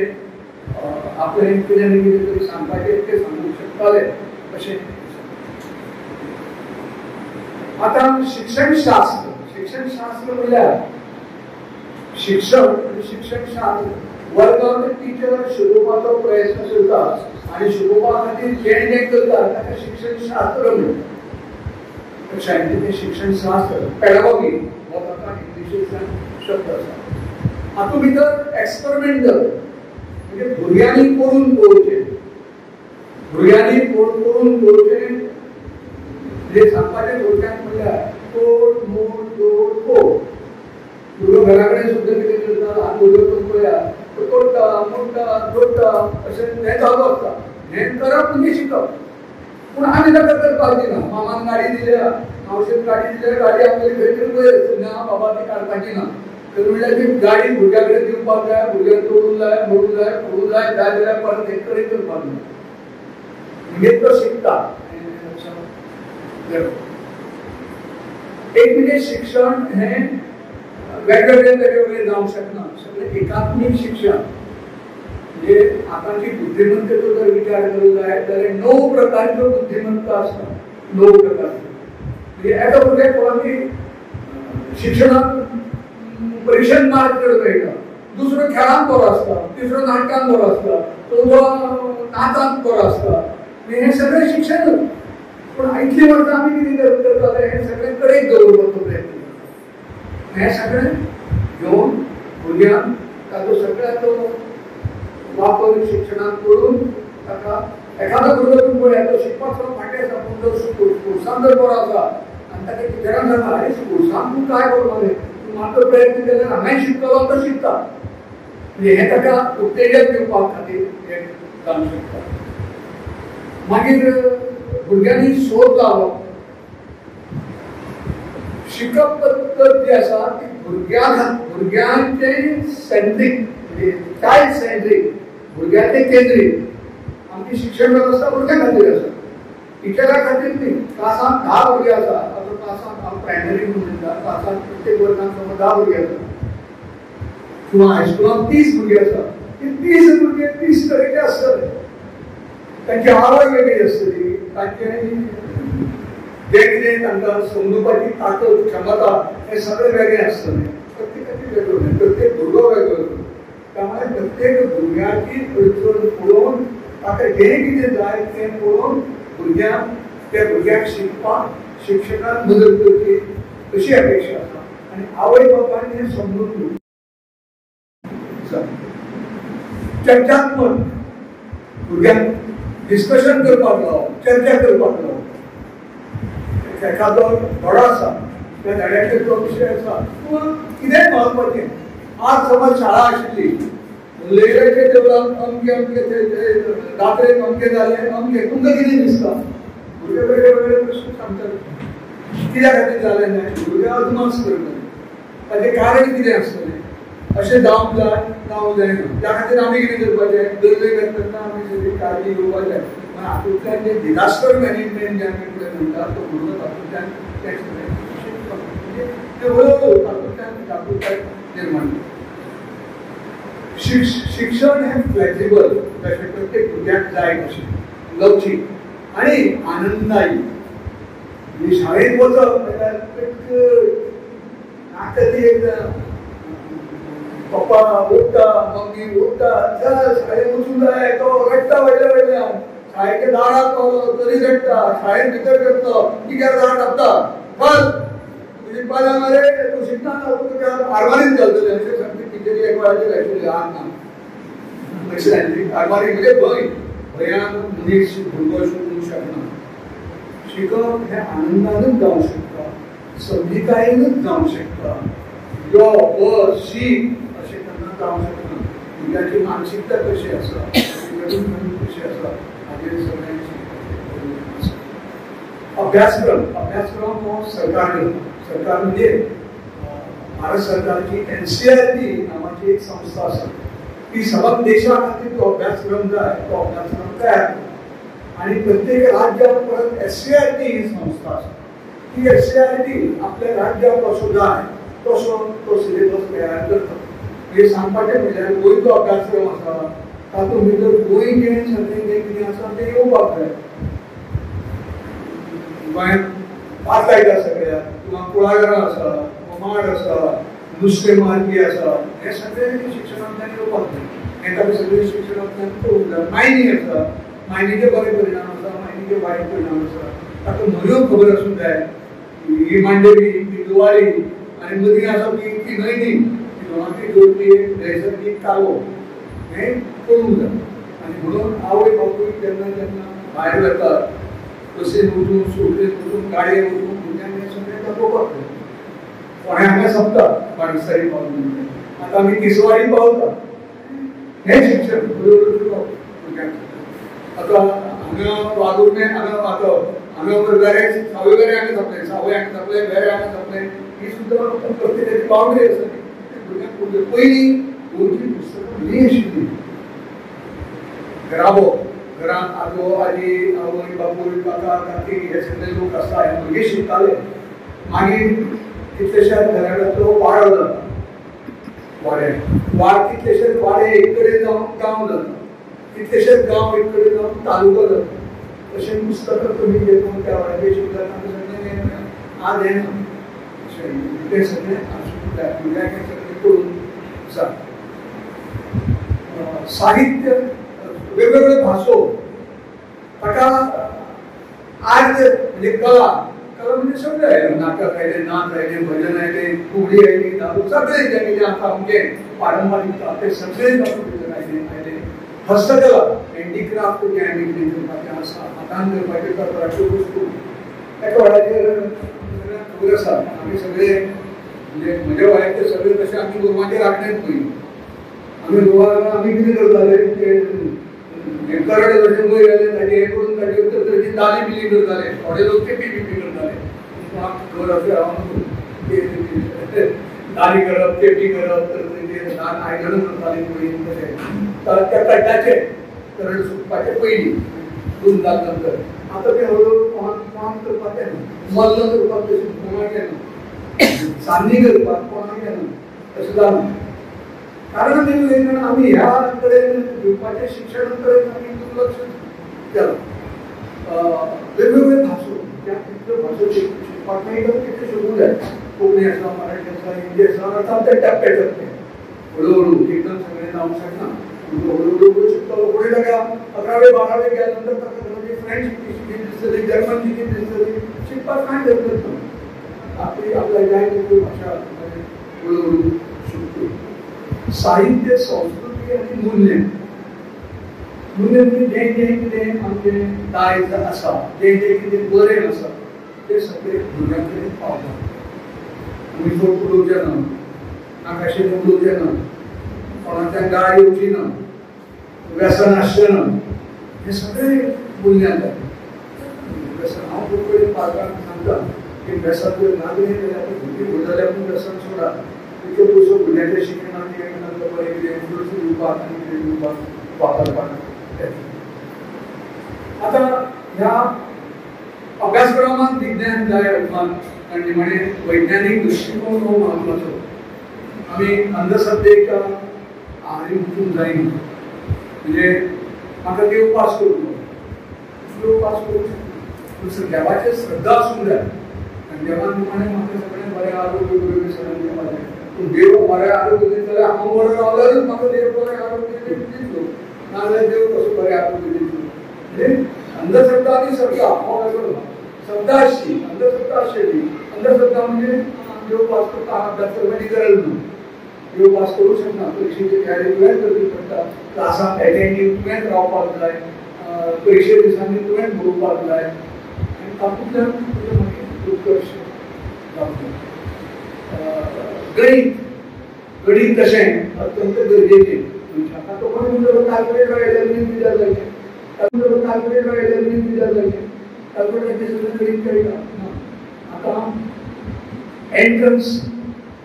आपलें कितें ना कितें तरी सांगपाचें ते सांगूंक शकताले अशें. आता शिक्षणशास्त्र, शिक्षणशास्त्र म्हणल्यार शिक्षण आणि शिक्षणशास्त्र वर्गांत टिचर शिकोवपाचो प्रयत्न करता आनी शिकोवपा खातीर जें जें करता ताका शिक्षणशास्त्र म्हणटात. सायन्सीचें शिक्षणशास्त्र पेडागॉगी हो ताका इंग्लिशींतल्यान शब्द आसा. हातूंत भितर एक्सपेरिमेंटल म्हणजे भुरग्यांनी करून पळोवचें, भुरग्यांनी करून पळोवचें म्हणजे सांगपाचें थोडक्यात म्हणल्यार तोड मोड जोड फोड. भुरगो घरा कडेन सुद्दां कितें करता, हात भुरगो पळया तो तोडटा मोडटा जोडटा अशें हें चालू आसता. हें करप म्हणजे शिकप. पूण आमी ताका करपाक दिना. मामान गाडी दिल्या, मावशेन गाडी दिल्या, गाडी आपली खंय तरी पळय ना बाबा ती काडपाची ना. तर म्हणल्यार ती गाडी भुरग्या कडेन दिवपाक जाय, भुरग्याक तोडूंक जाय, मोडूंक जाय, फोडूंक जाय जाल्यार परत एक कडेन करपाक जाय. म्हणजे तो शिकता. एक म्हणजे शिक्षण हें वेगवेगळे जावंक शकना. सगळें एकात्मीक शिक्षण म्हणजे आतांची बुद्धिमत्तेचो जर विचार करूंक जाय जाल्यार 9 प्रकारच्यो बुद्धिमत्ता आसता. 9 प्रकारच्यो म्हणजे एका भुरग्याक कोणाची शिक्षणांत परीक्षेंत मार्क चड मेळटा, दुसरो खेळांत बरो आसता, तिसरो नाटकांत बरो आसता, चवथो नाचांत बरो आसता. हें सगळें शिक्षण. पूण इतलीं वर्सां आमी कितें करताले, हें सगळें कडेक दवरपाचो प्रयत्न करता. हें सगळें घेवन भुरग्यांक ताचो सगळ्याचो वापर शिक्षणांत करून ताका एखादो भुरगो तूं पळय तो शिकपाचो फाटीं आसा पूण तो स्पोर्ट्सांत जर बरो आसा आनी ताका टिचरान सांगता अरे स्पोर्ट्सांत तूं काय करतलो रे, तूं मात्र प्रयत्न केल्यार हांगाय शिकतलो तो शिकता. म्हणजे हें ताका उत्तेजन दिवपा खातीर हें जावंक शकता. मागीर भुरग्यांनी शोध लावप. शिकप पद्दत जी आसा ती भुरग्यांचे सेंट्रीक म्हणजे चायल्ड सेंट्रीक, भुरग्याचे केंद्रीत आमची शिक्षण वेवस्था भुरग्यां खातीर आसा, टिचरा खातीर न्ही. क्लासांत 10 भुरगे आसा, आता क्लासांत हांव प्रायमरी म्हणटा, क्लासांत प्रत्येक वर्गांत समज 10 भुरगे आसा किंवा हायस्कुलांत 30 भुरगे आसा. ती 30 भुरगे 30 तरेचे आसतले. तांची आवड वेगळी आसतली, तांचे जे कितें तांकां समजुपाची ताकद क्षमता हें सगळें वेगळें आसतलें. प्रत्येकाची वेगळो, प्रत्येक भुरगो वेगळो. त्यामुळे प्रत्येक भुरग्याची अडचण पळोवन ताका जें कितें जाय तें पळोवन भुरग्यांक त्या भुरग्याक शिकपाक शिक्षणाक मदत करची अशी अपेक्षा आसा. आनी आवय बापायन हें समजून घेवचें. चर्चात्मक भुरग्यांक डिस्कशन करपाक लावप, चर्चा करपाक लावप. एखादो धडो आसा त्या धड्याचेर तो विशय आसा किंवा कितेंय महत्वाचें. आज समज शाळा आशिल्ली लेयराचे देवळात अमके दात्रे अमके जाले अमके तुमकां कितें दिसता भुरगे वेगळे प्रश्न सांगतात कित्या खातीर जालें नाही भुरगे अदमास करतात ताचें कारण कितें आसतलें अशें जावंक जायना त्या खातीर आमी कितें करपाचें दर्जे करतना आमी सगळी काळजी घेवपाचें पण हातूंतल्यान जे डिजास्टर मॅनेजमेंट जे आमी फुडें म्हणटात तो भुरगो तातूंतल्यान तातूंतल्यान निर्माण शिक्षण हे फ्लेक्सिबल जशें प्रत्येक भुरग्याक जाय तशें लवचीक आनी आनंददायी शाळेंत वचप म्हळ्यार नाका ती एक पप्पा उठता मम्मी उठता चल शाळेत वचूंक जाय तो रडटा वयल्यान शाळेच्या दारात पावलो तरी रडटा शाळेत भितर करता कित्याक दार धापता बस तुजी पाल्यां मरे तूं शिकता तुका आरमारीत घालतले अशें सांगता टिचरी एक वेळाचेर आशिल्ली ना अशें सांगली आरमारी म्हणजे भंयान मनीस भुरगो शिकूंक शकना शिकप हें आनंदानूच जावंक शकता संधिकायेनूच जावंक शकता यो बस शीक अशें केन्ना जावंक शकना भुरग्याची मानसिकता कशी आसा कशी आसा हाजेर सगळ्यांची अभ्यासक्रम हो सरकार म्हणजे भारत सरकारची NCERT नावाची एक संस्था आसा ती सबक देशा खातीर तो अभ्यासक्रम जाय तो अभ्यासक्रम तयार करता आनी प्रत्येक राज्यात परत SCERT ही संस्था आसा ती SCERT आपल्या राज्याक कसो जाय तसो तो सिलेबस तयार करता हे सांगपाचें म्हणल्यार गोंयचो अभ्यासक्रम आसा तातूंत भितर गोंयचें सगळें जें कितें आसा तें येवपाक जाय गोंयांत पासायता सगळ्याक किंवा कुळागरां आसा माड आसा नुस्तें मारपी आसा हे सगळें शिक्षणांतल्यान येवपाक जाय हें ताका सगळें शिक्षणांतल्यान कळूंक जाय मायनी आसा मायनीचे बरे परिणाम आसा मायनीचे वायट परिणाम आसा ताका न्हंयो खबर आसूंक जाय ही मांडेरी ही दुवारी आनी मदीं आसा ती न्हंय दोनांची जोडपी नैसर्गीक कालो हें कळूंक जाय आनी म्हणून आवय बापूय केन्ना केन्ना भायर वतात बसीन वचून सुटकेन वचून गाडयेन वचून भुरग्यांक हें सगळें दाखोवपाक जाय फोंड्या हांगा सोंपता बाणस्तारी पावता आतां आमी तिसवाडी पावता हें शिक्षण भुरग्यांक आतां हांगा वागुर्मे हांगा हांगा वेरे सावय वेरे हांगा जातलें सावय हांगा जातलें वेरे हांगा जातलें ही सुद्दां प्रत्येकाची बावंड्री आसा भुरग्यांक पयलीं गोंयची पुस्तकां बरी आशिल्लीं घराबो घरांत आजो आजी आवय बापूय काका काकी हे सगळे लोक आसता हे भुरगे शिकताले मागीर कितलेशेच घराण्यांतलो वाडो जाता वाड कितलेशेच वाडे एक कडेन जावन गांव जाता कितलेशेच गांव एक कडेन जावन तालुको जाता अशें पुस्तकां कमी घेवन त्या वाड्याचेर शिकताना सगळें आज येना अशें तें सगळें आसूंक जाय भुरग्यांक हें सगळें कळून जाय साहित्य वेगवेगळ्यो भासो ताका आर्ट म्हणजे कला म्हणजे सगळें आयलें नाटक आयलें नाच आयलें भजन आयलें फुगडी आयली धालो सगळें जें कितें आसा आमचें पारंपारीक तें सगळें तातूंत भितर आयलें हस्तकला हँडीक्राफ्ट जें आमी कितें करपाचें आसा हातान करपाच्यो कपडाच्यो वस्तू एका वेळाचेर खबर आसा आमी सगळे म्हणजे म्हज्या वयाचेर सगळें तशें आमी गोरवांचेर राखणेच पळय आमी गोरवां आमी कितें करताले करड जशें वयर घालें ताजें हें करून ताजे तरेची दाली बिली करताले थोडे लोक ते बी करताले घर अशें रावन दाली करप पेटी करप तर आयदनां करतालीं पयलीं तशें त्या कड्डाचें करड सुकपाचें पयलीं 2 दाल नंतर आतां तें हळू काम करपाचें ना मल्ल करपाक तशें कोणाचें ना सान्नी करपाक कोणाचें ना तशें जालें कारण आमी ह्या कडेन घेवपाचें शिक्षणा कडेन आमी दुर्लक्ष केलां वेगवेगळ्यो भासो त्या कितल्यो भासो शिकपाक मेळटा तितल्यो शिकूंक जाय कोंकणी आसा मराठी आसा हिंदी आसा आतां ते टप्प्या टप्पे हळू एकदम सगळें जावंक शकना हळू शिकतलो फुडें ताका 11वे 12वे गेल्या नंतर ताका ताची फ्रेंच शिकली दिसतली जर्मन शिकली दिसतली शिकपाक कांय गरज ना आपल्या जाय तितल्यो भाशा हळू शिकतली साहित्य संस्कृती आनी मूल्य म्हणजे जें जें कितें आमचें दायज आसा जें जें कितें बरें आसा तें सगळें भुरग्यां कडेन पावता आमी चड उलोवचें ना नाकाशें उलोवचें ना कोणाच्या गाळ येवची ना, व्यसन आसचें हे सगळे मूल्यांक व्यसन हांव खूब कडेन पालकांक सांगता की व्यसन जर ना दिलें जाल्यार भुरगीं भुरगेल्याक व्यसन सोडा, इतले पयसो भुरग्यांच्या शिक्षणाक एक बरें कितें इंट्रोड्यूस दिवपाक आनी कितें दिवपाक वापरपाक. आता ह्या अभ्यासक्रमांत विज्ञान जाय आनी म्हणजे वैज्ञानीक दृश्टिकोन हो महत्वाचो. आमी अंधश्रद्धेक आहारी वचूंक जायना. म्हणजे म्हाका देव पास करूंक देव पास करूंक शकता, देवाचेर श्रद्धा आसूंक जाय आनी देवान निमाणें म्हाका सगळें बरें आरोग्य बरें सगळें दिवपाक जाय. पूण देव बरें आरोग्य दिता जाल्यार हांव बरो रावल्यारूच म्हाका देव बरें आरोग्य दितलो, नाजाल्यार देव कसो बरें आरोग्य दितलो. म्हणजे अंधश्रद्धा आनी श्रद्धा हो वेगळो. श्रद्धा आसची, अंधश्रद्धा आसची. अंधश्रद्धा म्हणजे देव पास करता अभ्यास करपाची गरज ना. देव पास करूंक शकना, परीक्षेची तयारी तुवेंच करची पडटा, क्लासाक एटेंडीव तुवेंच रावपाक जाय, परीक्षे दिसांनी तुवेंच बरोवपाक जाय आनी तातूंतल्यान तुजें मागीर उत्कर्श जावचो. गणीत तशें अत्यंत गरजेचें. मनशाक तो कोणी कॅल्क्युलेटर आयल्यार विचार जायचे, कॅल्क्युलेटर आयल्यार विचार जायचे, कॅल्क्युलेटराचेर सगळें गणीत कळटा. आतां एंट्रन्स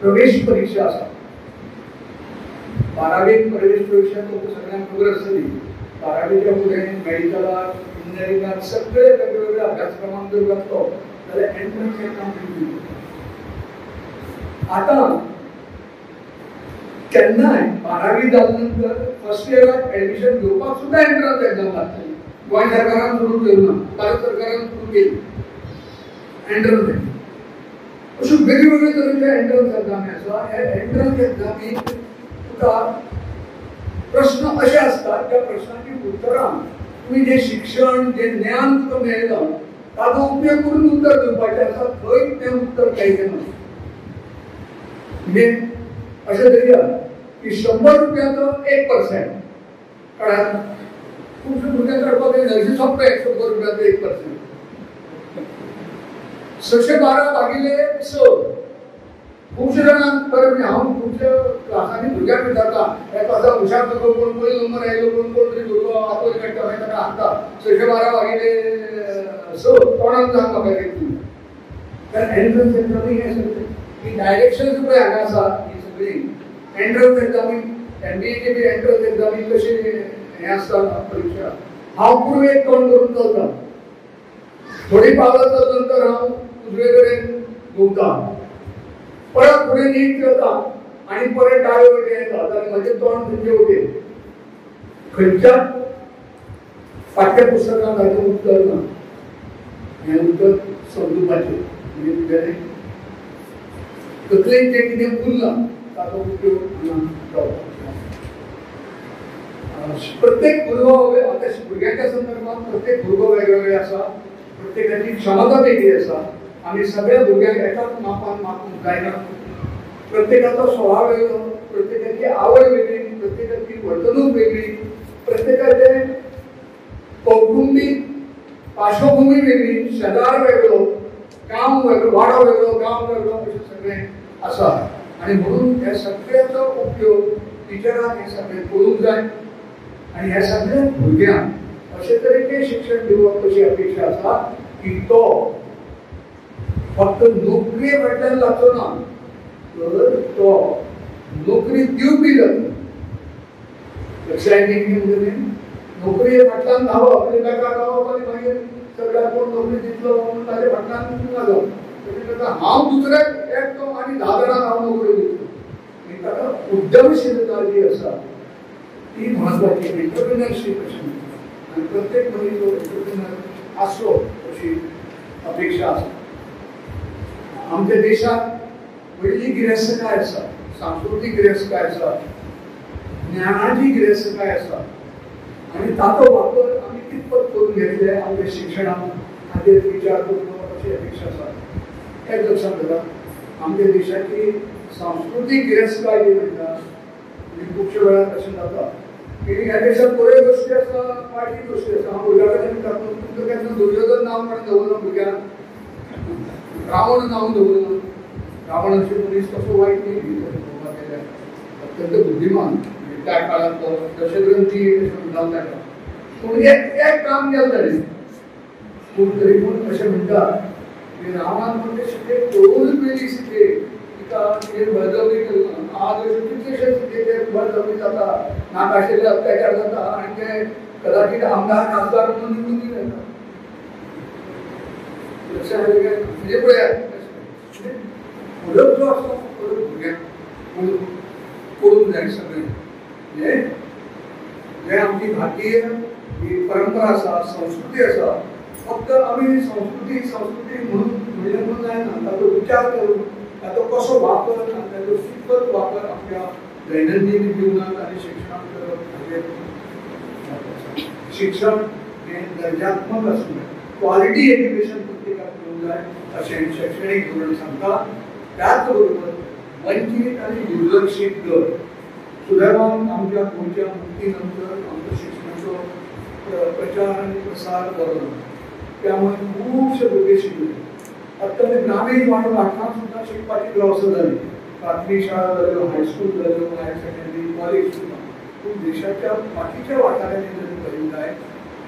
प्रवेश परीक्षा आसा, 12वीक प्रवेश परीक्षा तुमकां सगळ्यांक खबर आसतली. 12वीच्या फुडें मेडिकलाक, इंजिनियरिंगाक सगळे वेगवेगळ्या अभ्यासक्रमांक जर वचलो जाल्यार एंट्रन्स एक्झाम दिवची. आतां केन्नाय 12वी जाले नंतर फर्स्ट इयराक एडमिशन घेवपाक सुद्दां एंट्रन्स एक्झाम लागतली. गोंय सरकारान सुरू केली ना, भारत सरकारान सुरू केली एंट्रन्स एक्झाम. अश्यो वेगवेगळे तरेचे एंट्रन्स एक्झामी आसा. हे एंट्रन्स एक्झामीक तुका प्रश्न अशे असतात त्या प्रश्नाची उत्तरां तुम्ही जे शिक्षण जे ज्ञान तुका मेळटा ताचो उपयोग करून उत्तर दिवपाचें आसा. थंय तें उत्तर मेळचें ना. म्हणजे अशें धरया की 100 रुपयाचो 1%. कळ्ळें? खुबशे भुरगे काडपाक जाय सोंपें 100 रुपयाचो 1%. 612 भागिले 6. खुबशे जाणांक बरें हांव खुबशे क्लासांनी भुरग्यांक विचारता, हे क्लासा हुशार भुरगो कोण पयलो नंबर आयलो कोण तरी भुरगो आपोय काडटा मागीर ताका हांगता 612 भागिले 6 कोणाक सांग म्हाका कितें. तर एंट्रन्स एक्झामी हें सगळें ही डायरेक्शन्स पळय हांगा आसा ही सगळी एंट्रन्स एक्झामी MBAची बी एंट्रन्स एक्झामी कशी हें आसता परीक्षा. हांव पूर्वेक तोंड करून चलता, थोडी पावत नंतर हांव उजवे कडेन घुंवता, परत फुडें नीट करता आनी परत डावे वटेन येता जाल्यार म्हजें तोंड खंयचे वटेन. खंयच्या पाठ्यपुस्तकांत हाचें उत्तर ना. हें उत्तर समजुपाचें म्हणजे तुगेलें तकलेन जें कितें उरलां ताचो उपयोग हांगा जावपाक. प्रत्येक भुरगो आतां भुरग्यांच्या संदर्भात प्रत्येक भुरगो वेगवेगळे आसा, प्रत्येकाची क्षमता वेगळी आसा आनी सगळ्या भुरग्यांक एकाच मापान मापूंक जायना. प्रत्येकाचो स्वभाव वेगळो, प्रत्येकाची आवड वेगळी, प्रत्येकाची वर्तणूक वेगळी, प्रत्येकाचे कौटुंबीक पार्श्वभूमी वेगळी, शेजार वेगळो, गांव वेगळो, वाडो वेगळो, गांव वेगळो, अशें सगळें आसा. आनी म्हणून ह्या सगळ्याचो उपयोग टिचरांक हें सगळें करूंक जाय आनी ह्या सगळ्या भुरग्यांक अशे तरेचें शिक्षण दिवप अशी अपेक्षा आसा की तो फक्त नोकरी फाटल्यान लागचो ना, तर तो नोकरी दिवपी जाता. लक्षांत घेवन नोकरी फाटल्यान धांवप आनी बेकार रावप आनी मागीर सगळ्याक कोण नोकरी दितलो म्हणून ताचे फाटल्यान लागप. हांव दुसऱ्याक एकटो आनी 10 जाणांक हांव नोकरी दितलो. ताका उद्यमशीलता जी आसा ती म्हत्वाची. एंटरप्रिनरशीप अशी आनी प्रत्येक मनीस एंटरप्रिनर आसचो अशी अपेक्षा आसा. आमच्या देशात व्हडली गिरेस्तकाय आसा, सांस्कृतीक गिरेस्तकाय आसा, ज्ञानाची गिरेस्तकाय आसा आनी ताचो वापर आमी कितपत करून घेतले आमच्या शिक्षणाक हाचेर विचार करचो अशी अपेक्षा आसा. हें लक्षांत घेता. आमच्या देशाची सांस्कृतीक गिरेस्तकाय जी म्हणटा म्हणजे खुबशे वेळार अशें जाता की ह्या देशात बऱ्यो गोश्टी आसा, वायट गोश्टी आसा. हांव भुरग्यां कडेन विचारता तुमकां केन्ना दुर्योधन नांव म्हणून दवरना भुरग्यांक, रावण नांव दवरना. रावण अशें मनीस कसो वायट न्ही, अत्यंत बुद्धिमान त्या काळात दशग्रंथी म्हणतात पूण एक काम केलं ताणें पूण तरी पूण अशें म्हणटात की रामान म्हणजे शिके कळून पयलीं शिके तिका कितें बळजबरी केल्लो आज अशें कितलेशे शिके बळजबरी जाता नाकाशिल्ले अत्याचार जाता आनी ते कदाचित आमदार खासदार म्हणून निवडून दिले म्हणजे पळयात फरक जो आसा फरक भुरग्यांक कळूंक जाय सगळें जे आमची भारतीय ही परंपरा आसा संस्कृती आसा फक्त आमी संस्कृती म्हणून जायना ताचो विचार करून ताचो कसो वापर आनी ताचो कितपत वापर आपल्या दैनंदीन जिवनांत आनी शिक्षणांत करप हाचेर शिक्षण हें दर्जात्मक आसूं जाय क्वालिटी एज्युकेशन प्रत्येकाक करूंक जाय अशें शैक्षणीक धोरण सांगता त्याच बरोबर वंचीत आनी दुर्लक्षीत दर सुदैवान आमच्या गोंयच्या मुक्ती नंतर आमच्या शिक्षणाचो प्रचार आनी प्रसार जालो त्यामुळे खुबशे भुरगे शिकले अत्यंत ग्रामीण वाठारांत सुद्दां शिकपाची वेवस्था जाली प्राथमीक शाळा जाल्यो हायस्कूल जाल्यो हायर सेकंडरी कॉलेज सुद्दां पूण देशाच्या बाकीच्या वाठारांनी जर पळयलें जायत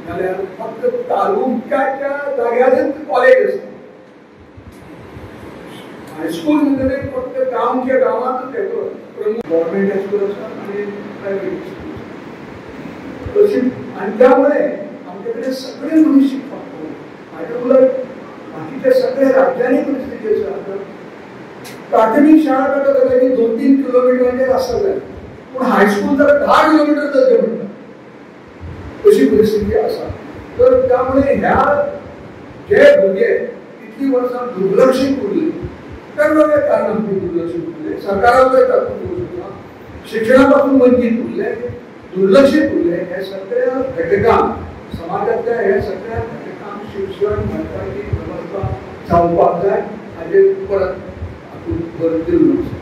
जाल्यार फक्त तालुक्याच्या जाग्यारच कॉलेज आसा हायस्कूल म्हणजे फक्त गांवच्या गांवांतच येतो गव्हर्नमेंट हायस्कूल आसा आनी प्रायवेट स्कूल आनी त्यामुळे आमचे कडेन सगळे मनीस शिकपाक हाजे उलट बाकीच्या सगळ्या राज्यांनी परिस्थिती आसा प्राथमीक शाळा करता जाल्यार 2-3 किलोमिटरांचेर आसता जाय पूण हायस्कूल जाल्यार 10 किलोमिटर जावचें पडटा अशी परिस्थिती आसा तर त्यामुळे ह्या जे भुरगे इतली वर्सां दुर्लक्षीत उरले वेगवेगळ्या कारणांनी दुर्लक्षीत उरले सरकाराचोय तातूंत दोश आसा शिक्षणापासून वंचीत उरले दुर्लक्षीत उरले हे सगळ्या घटकांक समाजातल्या हे सगळ्या घटकांक शिक्षण भारताची वेवस्था जावपाक जाय हाजेर परत हातूंत भर दिल्लो आसा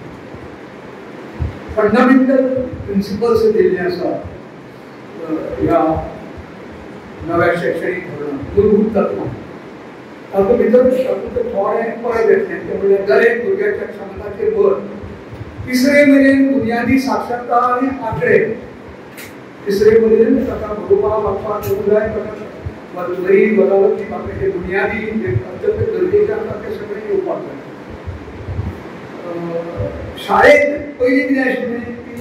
फंडामेंटल प्रिंसिपल्स दिल्ले आसा ह्या नव्या शैक्षणीक धोरणांत मूलभूत तत्वां तातूंत भितर थोडें परत येतलें तें म्हणल्यार दरेक भुरग्याच्या क्षमताचेर भर तिसरे मेरेन बुन्यादी साक्षरता आनी आंकडे तिसरे मेरेन ताका बरोवपाक वाचपाक येवंक जाय ताका बरी वजावटी बाकीचे बुन्यादी जे अत्यंत गरजेचे आसा ते सगळें येवपाक जाय शाळेंत पयलीं कितें आशिल्लें की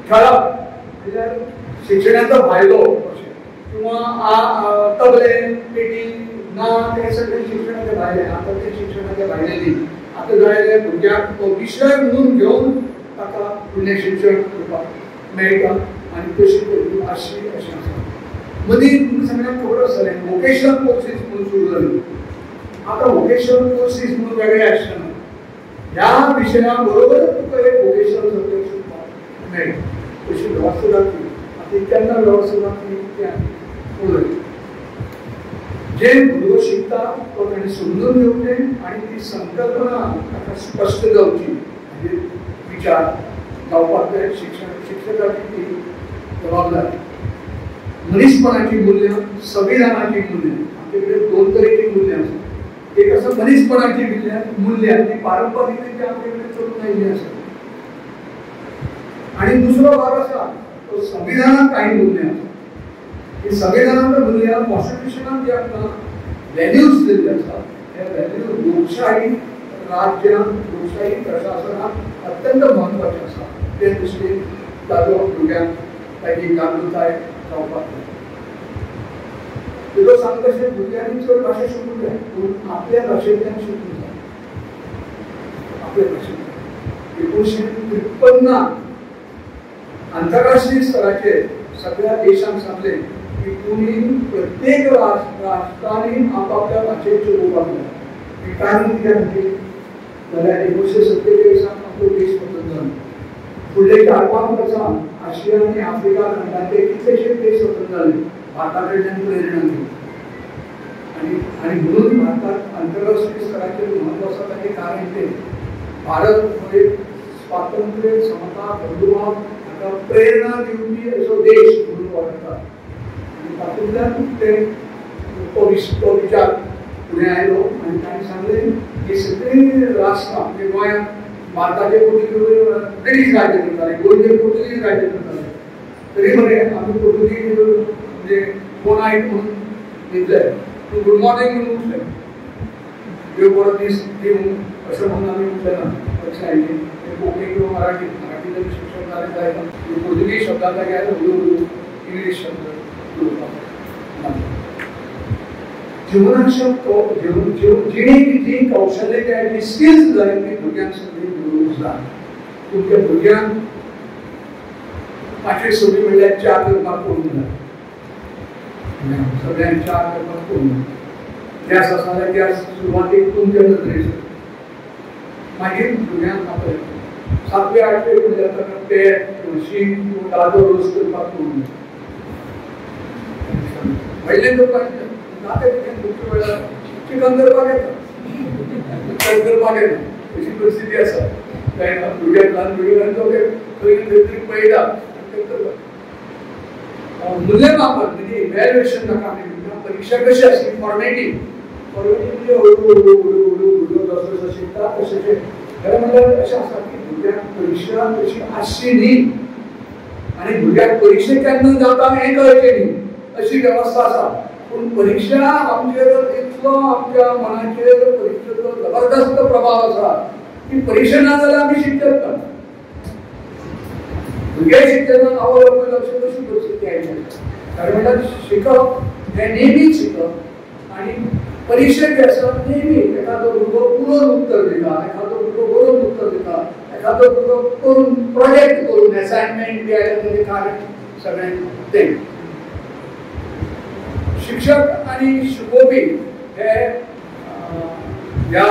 खेळप म्हणल्यार शिक्षणाचो भायलो अशें किंवा तबले पेटी नाच हे सगळें शिक्षणाचे भायले आतां ते शिक्षणाचे भायले न्ही आतां जाय भुरग्याक तो विशय म्हणून घेवन ताका फुडलें शिक्षण करपाक मेळटा आनी तशी अशी अशें आसा मदीं तुमकां सगळ्यांक खबर आसतलें वोकेशनल कोर्सीस म्हणून सुरू जाल्यो आतां वोकेशनल कोर्सीस म्हणून वेगळे आसना ह्या विशया बरोबर तुका एक वोकेशनल सब्जेक्ट शिकपाक मेळटा तशी वेवस्था जातली आतां केन्ना वेवस्था जातली तें आमी पळय जे भुरगो शिकता तो ताणें समजून घेवचें आनी ती संकल्पना ताका स्पश्ट जावची म्हणजे विचार जावपाक जाय शिक्षकाची ती जबाबदारी मनीसपणाची मूल्य संविधानाची मूल्य आमचे कडेन 2 तरेची मूल्य आसा एक आसा मनीसपणाची मूल्य ती पारंपारीक रितीन आमचे कडेन चलून आयिल्ली आसा आनी दुसरो भाग आसा तो संविधानांत कांय मूल्य आसा ही संविधानाचं मूल्य कॉन्स्टिट्यूशनात जे आमकां व्हॅल्यूज दिल्ले आसा हे व्हॅल्यूज लोकशाही राज्यांत लोकशाही प्रशासनात अत्यंत म्हत्वाचे आसा ते दृश्टीन ताजो भुरग्यांक ताची जागृताय जावपाक जाय तुजो सांग तशें भुरग्यांनी चड भाशा शिकूंक जाय पूण आपल्या भाशेंतल्यान शिकूंक जाय आपल्या भाशेंतल्यान 1953 आंतरराष्ट्रीय स्तराचेर सगळ्या देशांक सांगलें की तुम्ही प्रत्येक राष्ट्रांनी आपापल्या भाशेचेर उलोवपाक जाय कारण कितें खातीर जाल्यार 1947 आपलो देश स्वतंत्र जालो फुडले 4-5 वर्सां आशिया आनी आफ्रिका खंडांतले कितलेशे देश स्वतंत्र जाले भारता कडल्यान प्रेरणा घेवन आनी म्हणून भारताक आंतरराष्ट्रीय स्तराचेर म्हत्व आसा ताचें कारण तें भारत हो एक स्वातंत्र्य समता बंधुभाव हाका प्रेरणा दिवपी असो देश म्हणून वळखता आनी तातूंतल्यान तो विचार फुडें आयलो आनी ताणें सांगलें की सगळीं राष्ट्रां म्हणजे गोंयांत भारताचे ब्रिटीश राज्य करताले गोंयचे पुर्तुगीज राज्य करताले तरी म्हणे आम्ही पोर्तुगीज म्हणजे कोण आहेत म्हणून घेतलंय, गुड मॉर्निंग म्हणून उठलंय, देव परत दिस देऊन असं म्हणून आम्ही उठलं ना लक्ष आहे कोकणी किंवा मराठी जरी शिक्षण झाले जायला पोर्तुगीज शब्दांचा घ्यायला हळूहळू इंग्लिश शब्द जीवनाच्या जिणेची जी कौशल्य जी आहे ती स्किल्स जाय ती भुरग्यांक सगळी मिळून जाय. तुमच्या भुरग्यांक 5वी 6वी म्हणल्यार च्या करपाक कळूंक जाय, सगळ्यांक च्या करपाक कळूंक जाय. गॅस आसा जाल्यार गॅस सुरवातेक तुमच्या नदरेचो, मागीर भुरग्यांक आपल्याक 7वी 8वी म्हणल्यार ताका पेट शीत किंवा दादो रोस करपाक कळूंक जाय. पयलें करपाक चिकन करपाक येता, चिकन करपाक येता अशी परिस्थिती आसा. भुरग्याक ल्हान भुरग्यांक खंय तरी पळयता मूल्यमापन म्हणजे इव्हॅल्युएशन ताका आमी म्हणटा. परीक्षा कशी आसली फॉर्मेटीव म्हणजे हळू जसो जसो शिकता तशें खरें म्हणल्यार अशें आसा की भुरग्यांक परीक्षा तशी आसची न्ही आनी भुरग्याक परीक्षा केन्ना जाता हें कळचें न्ही अशी वेवस्था आसा. पूण परीक्षा आमचेर इतलो आमच्या मनाचेर परीक्षेचो जबरदस्त प्रभाव आसा की परीक्षा ना जाल्यार आमी शिकचेच ना. भुरगे शिकतना आवय बापूय लक्ष कशी परिस्थिती आयली कारण म्हणल्यार शिकप हें नेहमीच शिकप आनी परीक्षेक जे आसा नेहमी एखादो भुरगो उलोवन उत्तर दिता, एखादो भुरगो बरोवन उत्तर दिता, एखादो भुरगो करून प्रोजेक्ट करून असायनमेंट बी आयले तेजे कार्य सगळें तें. शिक्षक आणि शिकोवपी हे ह्या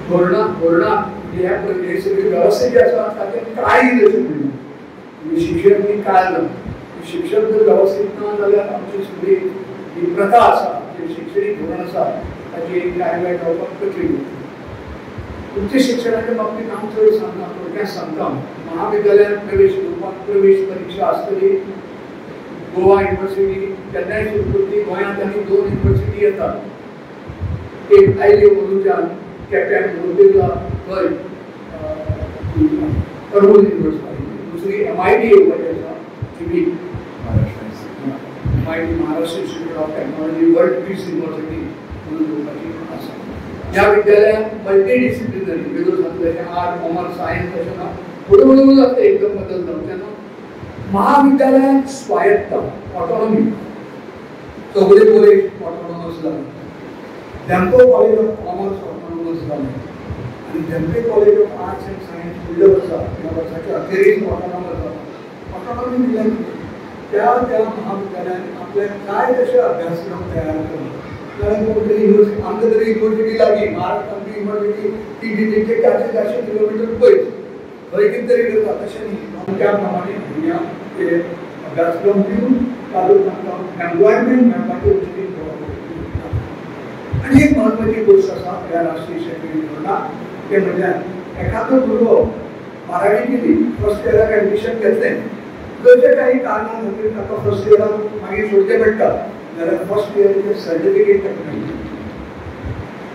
धोरणाक हे सगळी वेवस्था जी आसा ताचेर काळजी अशी म्हणली. शिक्षक ही काळ ना, शिक्षक जर वेवस्थीत ना जाल्यार आमची सगळी ही प्रथा आसा जी शिक्षणीक धोरण आसा ताची कार्यवाही जावपाक कठीण. उच्च शिक्षणाच्या बाबतीत हांव चड सांगता, थोडक्यात सांगता. महाविद्यालयांत प्रवेश घेवपाक प्रवेश परीक्षा आसतली. गोवा युनिव्हर्सिटी चेन्नई सुरू गोंयांत आनी 2 युनिव्हर्सिटी येतात. एक आयली मधुच्यान केप्यां मोरबेला थंय कर्नूल युनिव्हर्सिटी, दुसरी MIT येवपाची आसा MIT Maharashtra institute of technology world peace university म्हणून येवपाची आसा. ह्या विद्यालयांत मल्टी डिसिप्लिनरी वेगळो जातले आर्ट कॉमर्स सायन्स अशें ना, हळूहळू जाता एकदम बदल जावचें. महाविद्यालयात स्वायत्त ऑटोनॉमी सगळे कॉलेज ऑटोनॉमस जाले. Dempo college of commerce autonomous जाले आनी Dempe college of arts and science फुडल्या वर्साच्या अखेरीस ऑटोनॉमस जालो. ऑटोनॉमी दिल्यान त्या महाविद्यालयांनी आपले काय तशे अभ्यासक्रम तयार केले. आमच्या तरी युनिव्हर्सिटी लागीं महाराष्ट्रांतली युनिव्हर्सिटी ती 400 किलोमीटर पयस थंय कितें तरी करता तशें न्ही. त्या प्रमाणे भुरग्यांक ते अभ्यासक्रम दिवन तातूंत तांकां एम्प्लॉयमेंट मेळपाची उमेदीन आनी एक म्हत्वाची गोश्ट आसा ह्या राष्ट्रीय शैक्षणीक धोरणाक ते म्हणल्यार एखादो भुरगो 12वी केली फर्स्ट इयराक एडमिशन घेतलें जर काही कारणां खातीर ताका फर्स्ट इयराक मागीर सोडचें पडटा जाल्यार फर्स्ट इयराचें सर्टिफिकेट ताका मेळटा.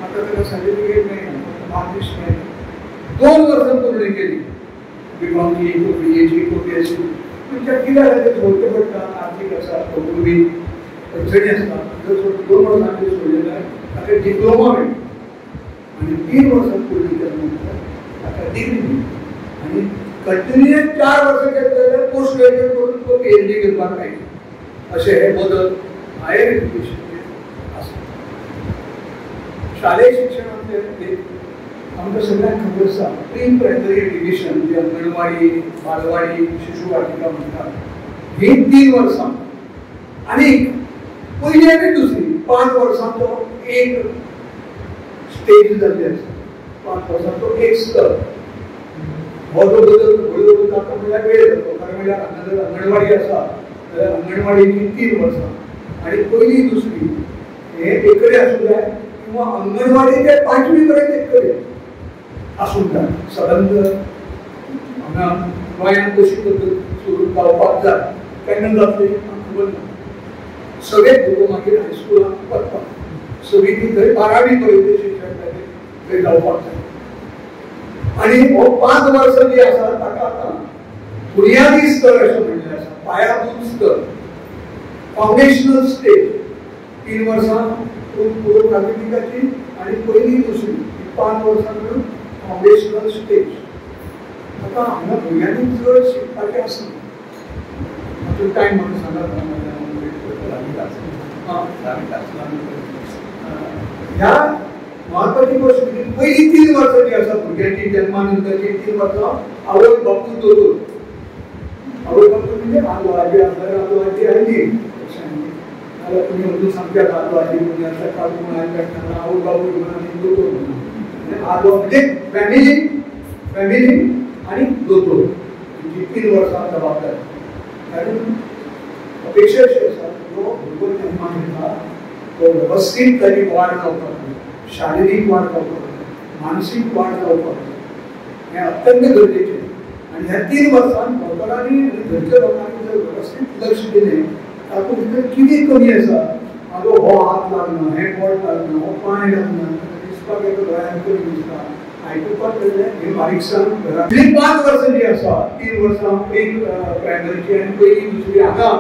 आतां ताका सर्टिफिकेट मेळना, मार्कशीट मेळना. 2 वर्सां पूर्ण केली B.Com BA BSc तुमच्या कित्याक खातीर सोडचें पडटा. आर्थीक आसा कुटुंबी अडचणी आसता. जर 2 वर्सांचेर सोडलें जाल्यार ताका डिप्लोमा मेळटा आनी 3 वर्सां पूर्ण केल्या नंतर ताका डिग्री मेळटा आनी कंटिन्युअस 4 वर्सां केले जाल्यार पोस्ट ग्रॅज्युएट करून तो PhD करपाक मेळटा. अशे हे बदल हायर एज्युकेशन आसा. शालेय शिक्षणांतले आमकां सगळ्यांक खबर आसा प्री प्रायमरी एज्युकेशन जी अंगणवाडी बालवाडी शिशु वाटिका म्हणटात ही 3 वर्सां आनी पयली आनी दुसरी 5 वर्सांचो एक स्टेज जाल्ली आसा. 5 वर्सांचो एक स्तर. हो जो बदल हळूहळू जाता म्हणल्यार वेळ जातो. खरें म्हणल्यार हांगा जर अंगणवाडी आसा जाल्यार अंगणवाडीची 3 वर्सां आनी पयली दुसरी हे एकडें आसूं जाय किंवा अंगणवाडीचे 5वी पर्यंत एकडें आसूंक जाय. सदन हांगा गोंयांत कशी पद्दत सुरू जावपाक जाय केन्ना जातली म्हाका खबर ना. सगळे भुरगो मागीर हायस्कुलाक वचपाक सगळीं ती थंय 12वी पर्यंत शिक्षण थंय जावपाक जाय. आनी हो 5 वर्सां जी आसा ताका आतां बुनियादी स्तर अशें म्हणलेलें आसा, पायाभूत स्तर, फाउंडेशनल स्टेज 3 वर्सां पूर्व प्राथमिकाची आनी पयली दुसरी 5 वर्सां मिळून फाउंडेशनल स्टेज. आता हांगा भुरग्यांनी चड शिकपाचें आसना. मातसो टायम म्हाका सांगात. ह्या महत्वाची गोष्ट म्हणजे पहिली 3 वर्सां जी आसा भुरग्यांची जन्मानंतरची 3 वर्सां आवय बापूय दोतोर. आवय बापूय म्हणजे आजो आजी आसल्यार आजो आजी आयली नाल्यार तुमी अजून सांगतात आजो आजी कोणी आसा काकू म्हण आयल्या आवय बापूय म्हणून आनी दोतोर म्हणून. आजो म्हणजे फॅमिली आणि दोतोर ही 3 वर्सां जबाबदारी. कारण अपेक्षा अशी आसा जो भुरगो जन्माक येता तो व्यवस्थीत ताची वाड जावपाक जाय, शारिरीक वाड जावपाक जाय, मानसीक वाड जावपाक जाय. हें अत्यंत गरजेचें. आनी ह्या 3 वर्सांत दोतोरांनी आनी घरच्या लोकांनी जर व्यवस्थीत लक्ष दिलें तातूंत भितर कितें कमी आसा, म्हाजो हो हात लागना, हें बोट लागना, हो पांय लागना, दिसपाक येता दोळ्यांक कमी दिसता, आयकुपाक कळ्ळें हें बारीकसाण घरांतली 5 वर्सां जीं आसा 3 वर्सां प्रायमरीची आनी पयली दुसरी हांगा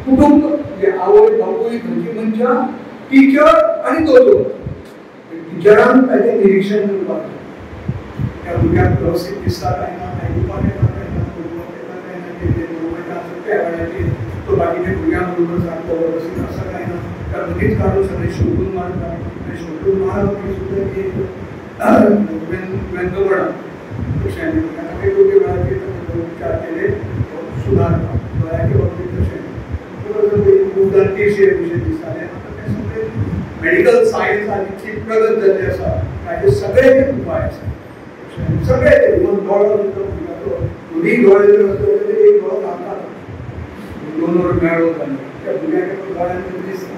कुटुंब म्हणजे आवय बापूय घरची मनशां टिचर आनी दोतोर. टिचरान ताचें निरीक्षण करपाक जाय. त्या भुरग्याक व्यवस्थीत दिसता काय ना, आयकुपाक येता काय ना, उलोवपाक येता काय ना, कितें मोबायलाचेर आसा त्या वेळाचेर तो बाकीच्या भुरग्यां बरोबर सारको व्यवस्थीत आसा काय ना, त्या मदींच काडून सगळें शोधून मारता. आनी शोधून मारप ही सुद्दां एक वेंदवण तशें आतां वेगवेगळ्या वेळाचेर विचार केले सुदारता. दोळ्याचे बाबतींत तशें उदंतीशे विशय दिसताले. आतां तें सगळें मेडिकल सायन्स आनी प्रगत जाल्लें आसा. ताचे सगळे उपाय आसा. सगळे इवन दोळो दोनूय दोळे जर आसले जाल्यार एक दोळो घालता दोनोर मेळो जाल्यार त्या भुरग्याच्या दोळ्यांत दिसता.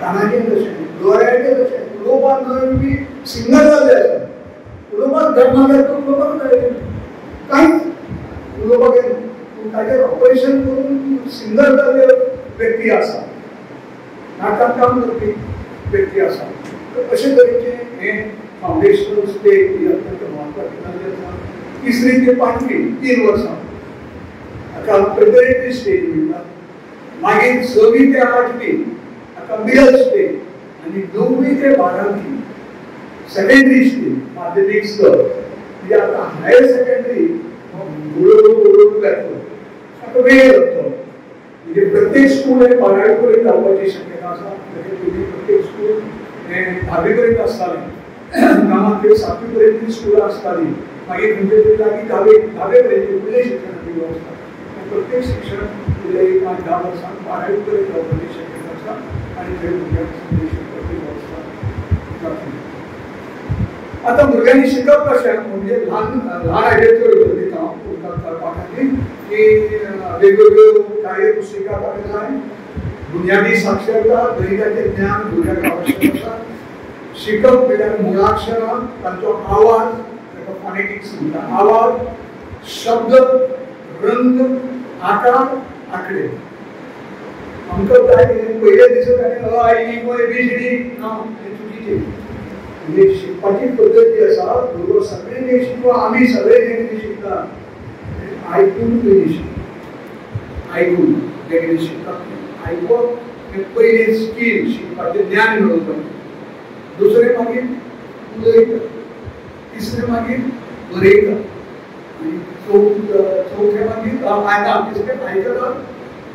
कानाचें तशें, दोळ्याचें तशें. उलोवपाक नवी बी सिंगर जाल्ले आसा. उलोवपाक जन्माक तो उलोवपाक जाय कांयच उलोवपाक येना. पूण ताचेर ऑपरेशन करून सिंगर जाल्ले व्यक्ती आसा, नाटकांत काम करपी व्यक्ती आसा. अशे तरेचें हें फाउंडेशनल स्टेज ही अत्यंत म्हत्वाची जाल्ली आसा. 3री ते 5वी 3 वर्सां हाका प्रिपरेटरी स्टेज म्हणटात. मागीर 6वी ते 8वी हाका मिडल स्टेज आनी 9वी ते 12वी सेकंडरी स्टेज माध्यमीक स्तर. म्हणजे आतां हायर सेकंडरी हळूहळू जातलो. ताका वेळ लागतलो. म्हणजे प्रत्येक स्कूल हे 12वी पर्यंत जावपाची शक्यता आसा. प्रत्येक स्कूल हें 10वी पर्यंत आसतालें. गांवांत 7वी पर्यंतची स्कुलां आसतालीं. मागीर खंयचे तरी लागीं 10वे पर्यंत फुडले शिक्षणाची वेवस्था. प्रत्येक शिक्षण फुडले 10 वर्सांत 12वी पर्यंत जावपाची शक्यता आसा. आनी थंय भुरग्यांक शिकपाची वेवस्था जातली. आतां भुरग्यांनी शिकप कशें म्हणजे ल्हान हाजेर चड भर दिता करपा खातीर की वेगवेगळ्यो कार्यपुस्तिका ताका जाय. बुन्यादी साक्षरता गणिताचें ज्ञान भुरग्याक आवश्यक आसा. शिकप म्हणल्यार मुळाक्षरां, तांचो आवाज, ताका फॉनेटिक्स म्हणटा. आवाज, शब्द, रंग, आकार, आंकडे. आमकां जाय पयले दिसत आनी अ आय ई पय बी सी डी ना हें चुकीचें. म्हणजे शिकपाची पद्दत जी आसा भुरगो सगळे जे शिकवा आमी सगळे जे कितें शिकता आयकून पयलीं शिकता. आयकून जे कितें शिकता आयकप हें पयलें स्कील शिकपाचें ज्ञान मेळोवपाचें. दुसरें मागीर उलयता. तिसरें मागीर बरयता. आनी चवथें मागीर आयकता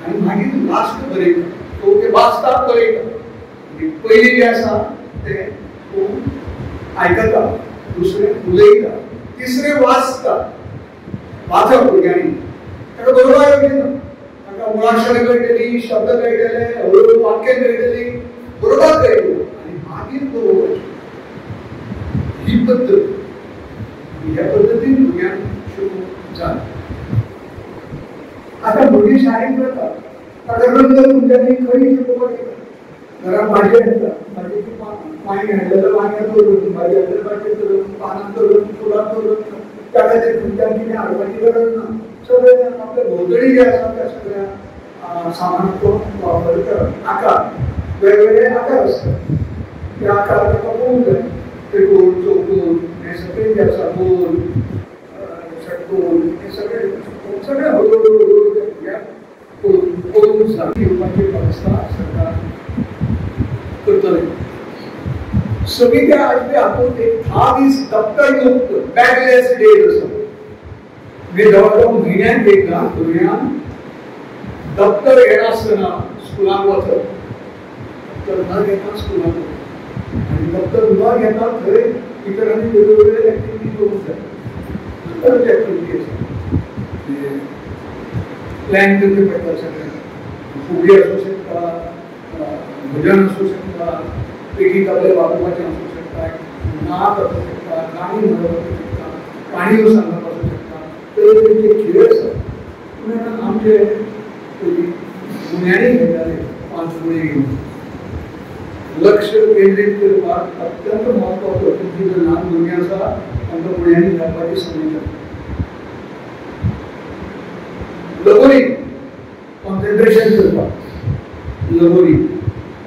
आनी मागीर लास्ट बरयता. चवथें वाचता बरयता. पयलीं जें आसा तें आयकता, दुसरें उलयता, तिसरें वाचता. वाचप भुरग्यांनी ताका बरोबर येवचें ना. ताका मुळाक्षरां कळटलीं, शब्द कळटले, हळू वाक्य कळटलीं, बरोबर कळटलें आनी मागीर बरोवपाचें. ही पद्दत. ह्या पद्दतीन भुरग्यांक शिकूंक जाय. आतां भुरगीं शाळेंत वता ताका रंग तुमच्यांनी खंय शिकोवपाक येता. घरांत भाजी हाडटा, भाजयेची वांगी हाडलें जाल्यार वांग्याक दवरून, भाजी हाडलें भाजयेक दवरून, पानांक दवरून, फुलांक दवरून त्या खातीर तुमच्यान कितें हाडपाची गरज ना. सगळें आपल्या भोंवतणी जें आसा त्या सगळ्या सामानाचो वापर करप. आकार वेगवेगळे आकार आसतात. ते आकार ताका पळोवंक जाय. ते गोल, चौकोन, हे सगळे जे आसा गोल, टोल हे सगळे हळूहळू करून सारखी येवपाची व्यवस्था सरकार करतले. सगळ्या आजच्या हातूंत एक 10-20 दप्तर मुक्त बॅगलेस डेज आसा. मी जवळजवळ म्हयन्याक एकदा भुरग्यांक दप्तर घेनासतना स्कुलाक वचप, दप्तर न घेता स्कुलाक वचप आनी दप्तर न घेता थंय टिचरांनी वेगवेगळे एक्टिविटी करूंक जाय. खरंच एक्टिविटी आसा प्लॅन करचे पडटा. सगळ्यांक फुगडी आसूं शकता, भजन आसूं शकता, पेटी तबले वाजोवपाचें आसूं शकता, नाच आसूं शकता, गाणी म्हणप आसूं शकता, काणयो सांगप आसूं शकता. तरेतरेचे खेळ आसात. पूण आमचे गुन्यांनी खेळटाले 5 गुणे घेवन लक्ष केंद्रीत करपाक अत्यंत म्हत्वाचो. तुमची जर ल्हान भुरगीं आसा तांकां गुन्यांनी खेळपाची संवय जाता. लगोरी कॉन्सन्ट्रेशन करपाक, लगोरी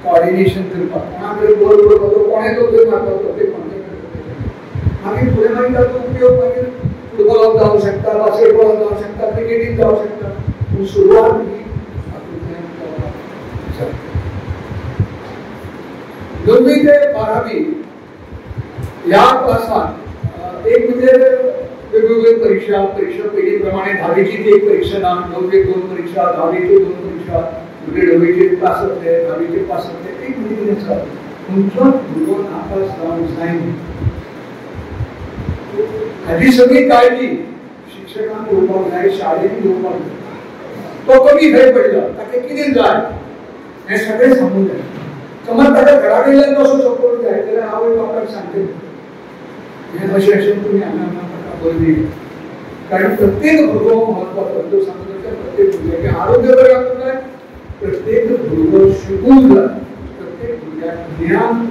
कोऑर्डिनेशन करपाक, कोणाकडे बॉल उडोवपाचो, कोणे तो खंय मारपाचो ते कॉन्सन्ट्रेट करपाक. मागीर फुडें मागीर ताचो उपयोग मागीर फुटबॉलाक जावंक शकता, बास्केटबॉलाक जावंक शकता, क्रिकेटीक जावंक शकता. पूण सुरवात ही हातूंतल्यान जावपाक जाय. 9वी ते 12वी ह्या क्लासांत एक म्हणजे वेगवेगळ्यो परीक्षा पयली प्रमाणे 10वीची एक परीक्षा ना, 9वी 2 परीक्षा, 10वीची 2 परीक्षा, म्हणजे 9वीचे पास जातले, 10वीचे पास जातले. एक म्हणजे कितें आसा, खंयचोच भुरगो नापास जावंक जायना हाची सगळी काळजी शिक्षकांक घेवपाक जाय, शाळेन घेवपाक जाय. तो कमी खंय पडला, ताका कितें जाय हें सगळें सांगूंक जाय. समज ताका घरा कडल्यान कसो सपोर्ट जाय जाल्यार आवय बापायक सांगचें हें अशें अशें तुमी हांगा बरी. कारण प्रत्येक भुरगो म्हत्वाचो. तो सांगता प्रत्येक भुरग्याचें आरोग्य बरें आसूंक जाय, प्रत्येक भुरगो शिकूंक जाय, प्रत्येक भुरग्याक ज्ञान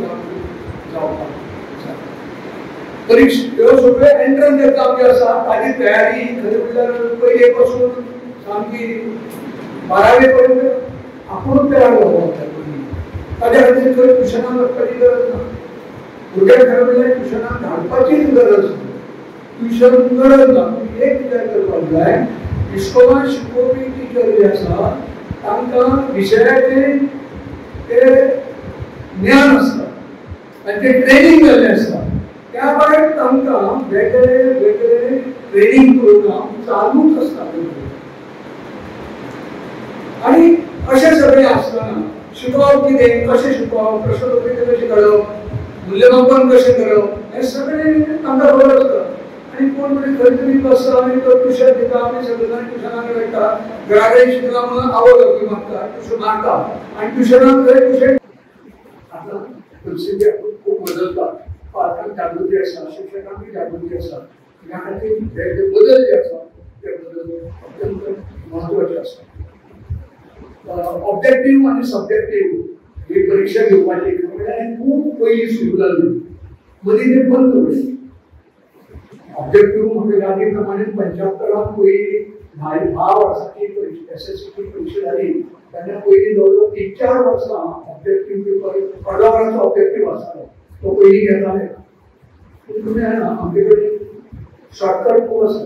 जावपाक जाय. परीक्षा ह्यो सगळ्यो एंट्रन्स एग्जाम ज्यो आसा ताची तयारी खरें म्हणल्यार पयले पासून सामकी 12वी पर्यंत आपुणूच तयार जावपाक जाय. ताच्या खातीर खंय ट्युशनाक वचपाची गरज ना. भुरग्याक खरें म्हणल्यार ट्युशनाक धाडपाचीच गरज ना. ट्युशन गरज ना. एक विचार करपाक जाय, इस्कॉलांत शिकोवपी टिचर जे आसा तांकां विशयाचें तें ज्ञान आसता, तांचें ट्रेनींग जाल्लें आसता. त्या भायर तांकां वेगळे वेगळे ट्रेनींग प्रोग्राम चालूच आसता. आनी अशें सगळें आसतना शिकोवप कितें, कशें शिकोवप, प्रश्नपत्रिका कशी काडप, मूल्यमापन कशें करप, हें सगळें तांकां खबर आसता. आनी कोण तरी खंय तरी बसता आनी तो ट्युशन दिता आनी सगळे जाण ट्युशनाक वयता. घरा कडेन शिकला म्हणून आवय बापूय मारता, ट्युशन मारता आनी ट्युशनाक थंय ट्युशन. आतां परिस्थिती खूब बदलता. पालकांक जागृती आसा, शिक्षकांकूय जागृती आसा. ह्या खातीर हे बदल जे आसा ते बदल अत्यंत म्हत्वाचे आसा. ऑब्जेक्टिव्ह आनी सब्जेक्टिव्ह ही परीक्षा घेवपाची खूब पयलीं सुरू जाल्ली. मदीं तें बंद करूं. ऑब्जेक्टिव्ह म्हणजे यादी प्रमाणे 75 पयलीं 10 वर्सांची परीक्षा एसएससीची परीक्षा जाली तेन्ना पयलीं जवळ 3-4 वर्सां ऑब्जेक्टिव्ह पेपर 15 वरांचो ऑब्जेक्टिव्ह आसतालो. तो पयलीं घेताले. तुमी आमचे कडेन शॉर्टकट खूब आसा.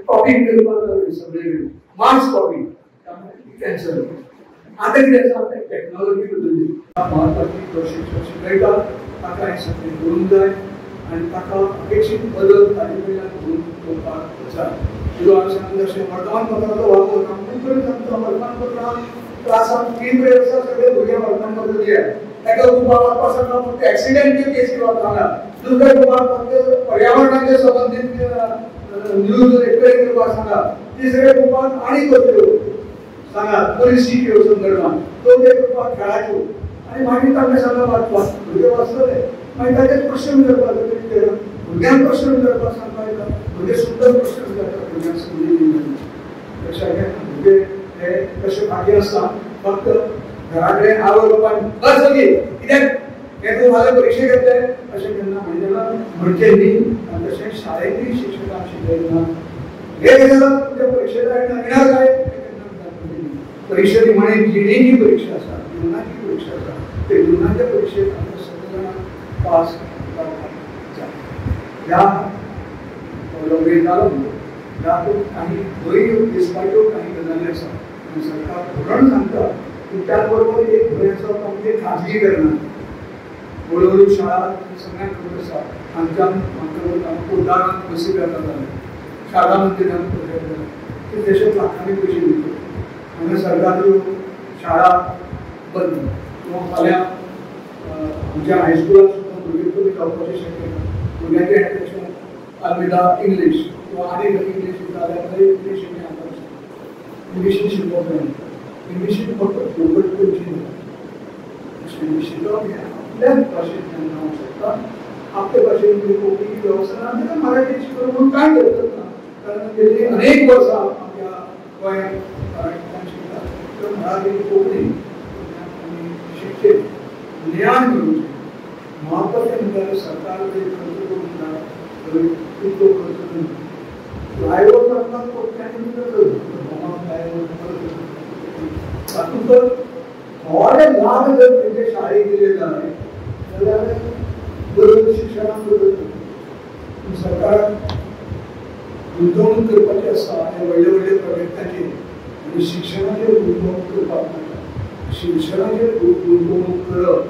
कॉपींग करपाक लागले सगळे मार्क्स कॉपी कॅन्सल. आतां कितें आसा टॅक्नॉलॉजी बदलली. म्हत्वाची प्रशिक्षण शिकयता ताका हें सगळें करूंक जाय आनी ताका अपेक्षीत बदल ताजे कडल्यान करून घेवपाक जाय. उदाहरण जशें वर्तमानपत्राचो वापर आमचे कडेन सांगता. वर्तमानपत्रां क्लासांत 3 वेळ आसा सगळे भुरग्यांक वर्तमानपत्र दियात. एका ग्रुपाक वाचपाक सांगता फक्त एक्सिडेंटच्यो केसी वाचना. दुसऱ्या ग्रुपाक फक्त पर्यावरणाचे संबंदीत न्यूज रिपेअर करपाक सांगा. तिसऱ्या ग्रुपाक आनी कसल्यो सांगा परिस्थितीच्यो संदर्भात. चवथ्या ग्रुपाक खेळाच्यो आनी मागीर तांकां सांगा वाचपाक. भुरगे वाचतले मागीर ताचेर प्रश्न विचारपाक भुरग्यांक प्रश्न विचारपाक सांगपाक येता. भुरगे सुंदर प्रश्न विचारतात भुरग्यांक समजून येता. भुरगे हे तशे फाटी आसता. फक्त घरा कडेन आवय बापायन बस जाली कित्याक हे तूं फाल्यां परीक्षेक येतले अशें केन्ना म्हणटना म्हणचें न्ही. आनी तशें शाळेंतूय शिक्षकांक शिकयना. हे गजाल तुमच्या परीक्षेक येणार काय परीक्षा निमाणे जिणेची परीक्षा आसा, जीवनाची परीक्षा आसा. ते जीवनाच्या परीक्षेक आमकां सगळे जाणां पास जावपाक जाय. ह्या वेळ जालो यातून काही बरी डिस्पायटो काही गजाली आसा आनी सरकार धोरण सांगता की त्याचबरोबर एक भंय म्हणजे खाजगीकरण हळूहळू शाळा सगळ्यांक खबर आसा आमच्या उदाहरण बसी करतात शाळा मंदिरान ते देशात लाखांनी पैसे दिले हांगा सरकारी शाळा बंद किंवा फाल्यां आमच्या हायस्कुलाक सुद्दां भुरगे कमी जावपाची शक्यता भुरग्यांचे एडमिशन अलविदा इंग्लीश किंवा आनी इंग्लीश जाल्यार थंय इंग्लीश इंग्लीशीन शिकप जाय इंग्लीशीन फक्त फुकट करची न्हू शिकप आपल्याच भाशेन जेन्ना हांव शकता आपल्या भाशेन कोंकणी वेवस्था मराठी शिकप म्हणून कांय करतात ना कारण गेली अनेक वर्सां आमच्या गोंयांत मराठींतल्यान शिकतात तर मराठी कोंकणी शिक्षे ज्ञान मेळोवचें महत्वाचें म्हणजे सरकार जे खर्च करून दिता तितलो खर्च करून फ्लायओवर बांदपाक कोट्यांनी तातूंत जर थोडे लाभ जर तेंचे शाळेक दिले जाय जाल्यार बरोबर शिक्षणाक बरोबर सरकारान गुंतवणूक करपाची आसा हे व्हडले व्हडले प्रोजेक्टाचेर आनी शिक्षणाचेर गुंतवणूक करपाक मेळटा शिक्षणाचेर गुंतवणूक करप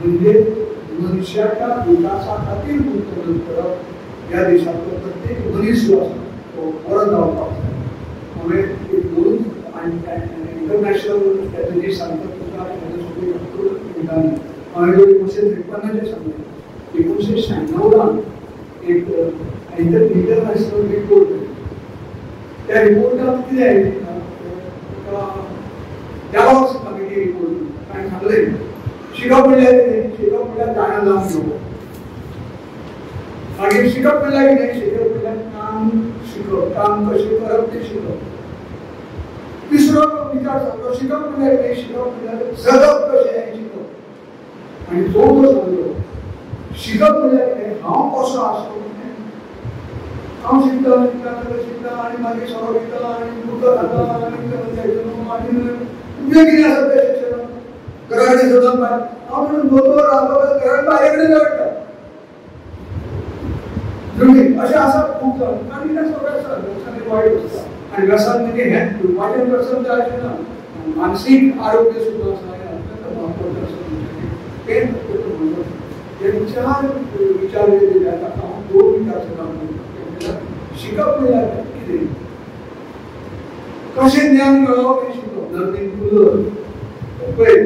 म्हणजे मनशाच्या विकासा खातीर गुंतवणूक करप ह्या देशांतलो प्रत्येक मनीस जो आसा तो बरो जावपाक जाय हांवें एक दोन इंटरनॅशनल स्ट्रॅटजी सांगता तुका हांवें 1953 सांगलें 1996 एक इंटरनॅशनल रिपोर्ट त्या रिपोर्टात कितें आयलें डावोस कमिटी रिपोर्ट हांवें सांगलें शिकप म्हणल्यार जाणा जावन घेवप मागीर शिकप म्हणल्यार कितें शिकप म्हणल्यार काम शिकप काम कशें करप तें शिकप तिसरो विचार सांगलो शिकप म्हणल्यार कितें शिकप म्हणल्यार जगप कशें हें शिकप आनी चवथो सांगलो शिकप म्हणल्यार कितें हांव कसो आसलो हांव शिकता आनी मागीर सगळो विकता आनी उदक खाता आनी तुजें कितें आसा तें शिक्षण घरा कडेन सोडून भायर हांव म्हणून दोतोर रावलो घरान भायर कडेन दवरता अशें आसा खूब जाण आनी तें सगळें आसा व्यसन वायट आसता आनी व्यसन म्हणजे हें वायट व्यसन जाय अशें ना मानसीक आरोग्य सुद्दां आसा हें अत्यंत महत्वाचें आसा तें चार विचार दिले ताका हांव दोन विचार सांगता शिकप म्हणल्यार कितें कशें ज्ञान मेळोवप हें शिकप लर्निंग टू लर्न पळय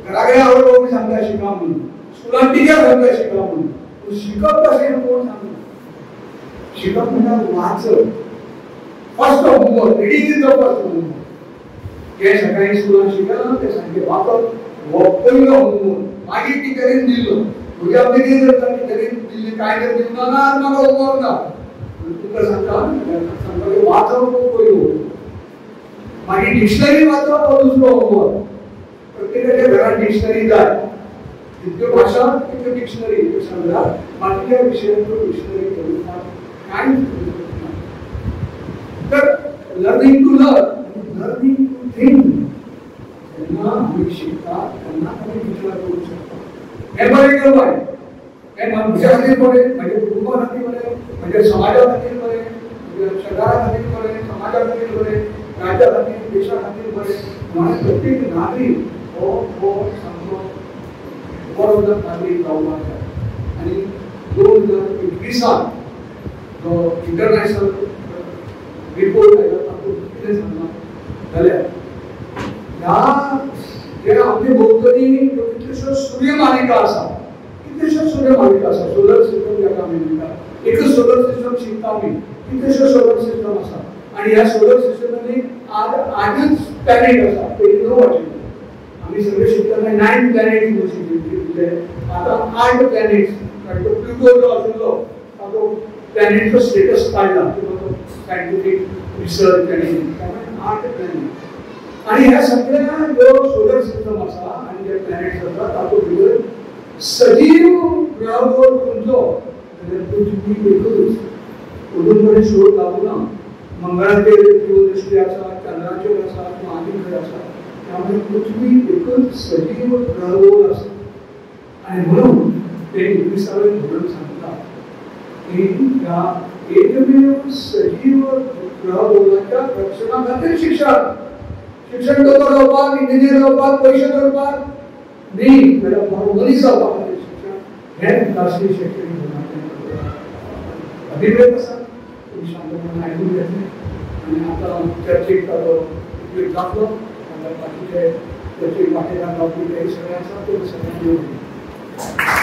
घरा कडेन आवय बापूय सांगता शिका म्हणून स्कुलान टिचर सांगता शिका म्हणून पूण शिकप कशें कोण सांगता शिकप म्हणल्यार वाचप first homework reading is the first homework जे सकाळी स्कुलान शिकयलां तें सारकें वाचप हो पयलो होमवर्क मागीर टिचरीन दिल्लो भुरग्यां बेगीन करता टिचरीन दिल्ली कांय तर दिवना ना म्हाका होमवर्क ना तुका सांगता वाचप पयलो मागीर डिक्शनरी वाचप हो दुसरो होमवर्क प्रत्येकाच्या घरात डिक्शनरी जाय जितक्यो भाशा तितक्यो डिक्शनरी समजा बाकीच्या विशयांचो डिक्शनरी घेवपाक कांय तर learning to learn learning to think जेन्ना आमी शिकता तेन्ना आमी विचार करूंक शकता हें बरें किंवा वायट हें म्हज्या खातीर बरें म्हज्या कुटुंबा खातीर बरें म्हज्या समाजा खातीर बरें म्हज्या शेजारा खातीर बरें समाजा खातीर बरें राज्या खातीर देशा खातीर बरें म्हणून प्रत्येक नागरीक हो सामको बरो नागरीक जावपाक जाय आनी 2021 जो इंटरनॅशनल रिपोर्ट आयलो तातूंत कितें सांगलां जाल्यार ह्या जे आमचे भोंवतणी कितल्योश्यो सूर्यमालिका आसा कितल्योश्यो सूर्यमालिका आसा सोलर सिस्टम जाका आमी म्हणटा एकच सोलर सिस्टम शिकता आमी कितल्योश्यो सोलर सिस्टम आसा आनी ह्या सोलर सिस्टमांनी आठच प्लॅनेट आसा पयलीं 9 आशिल्ले आमी सगळे शिकतना 9 प्लॅनेट्स म्हणून शिकले आतां 8 प्लॅनेट्स कारण प्लुटो जो आशिल्लो ताचो प्लॅनेटचो स्टेटस काडला किंवा सायंटिफीक रिसर्च आनी त्यामुळे 8 प्लॅनेट आनी ह्या सगळ्या जो सोलर सिस्टम आसा आनी जे प्लॅनेट्स आसा तातूंत भितर सजीव ग्रहांवर खंयचो जाल्यार पृथ्वी एकूच अजून पर्यंत शोध लागूना मंगळाचेर जीवदृश्टी आसा चंद्राचेर आसा किंवा आनी खंय आसा त्यामुळे पृथ्वी एकच सजीव ग्रहांवर आसा आनी म्हणून ते 21वें धोरण सांगता की ह्या एकमेव सजीव ग्रहभोवनाच्या रक्षणा खातीर शिक्षण दोतोर जावपाक इंजिनियर जावपाक पयशे जोडपाक न्ही जाल्यार बरो मनीस जावपा खातीर शिक्षण हें राष्ट्रीय शैक्षणीक धोरणाचें अभिप्रेत आसा तुमी शांतपणान आयकून घेतलें आनी आतां चर्चेक ताचो उपयोग जातलो बाकीचे चर्चेक वांटेकार जावपी ते सगळे आसा ते सगळ्यांक येवं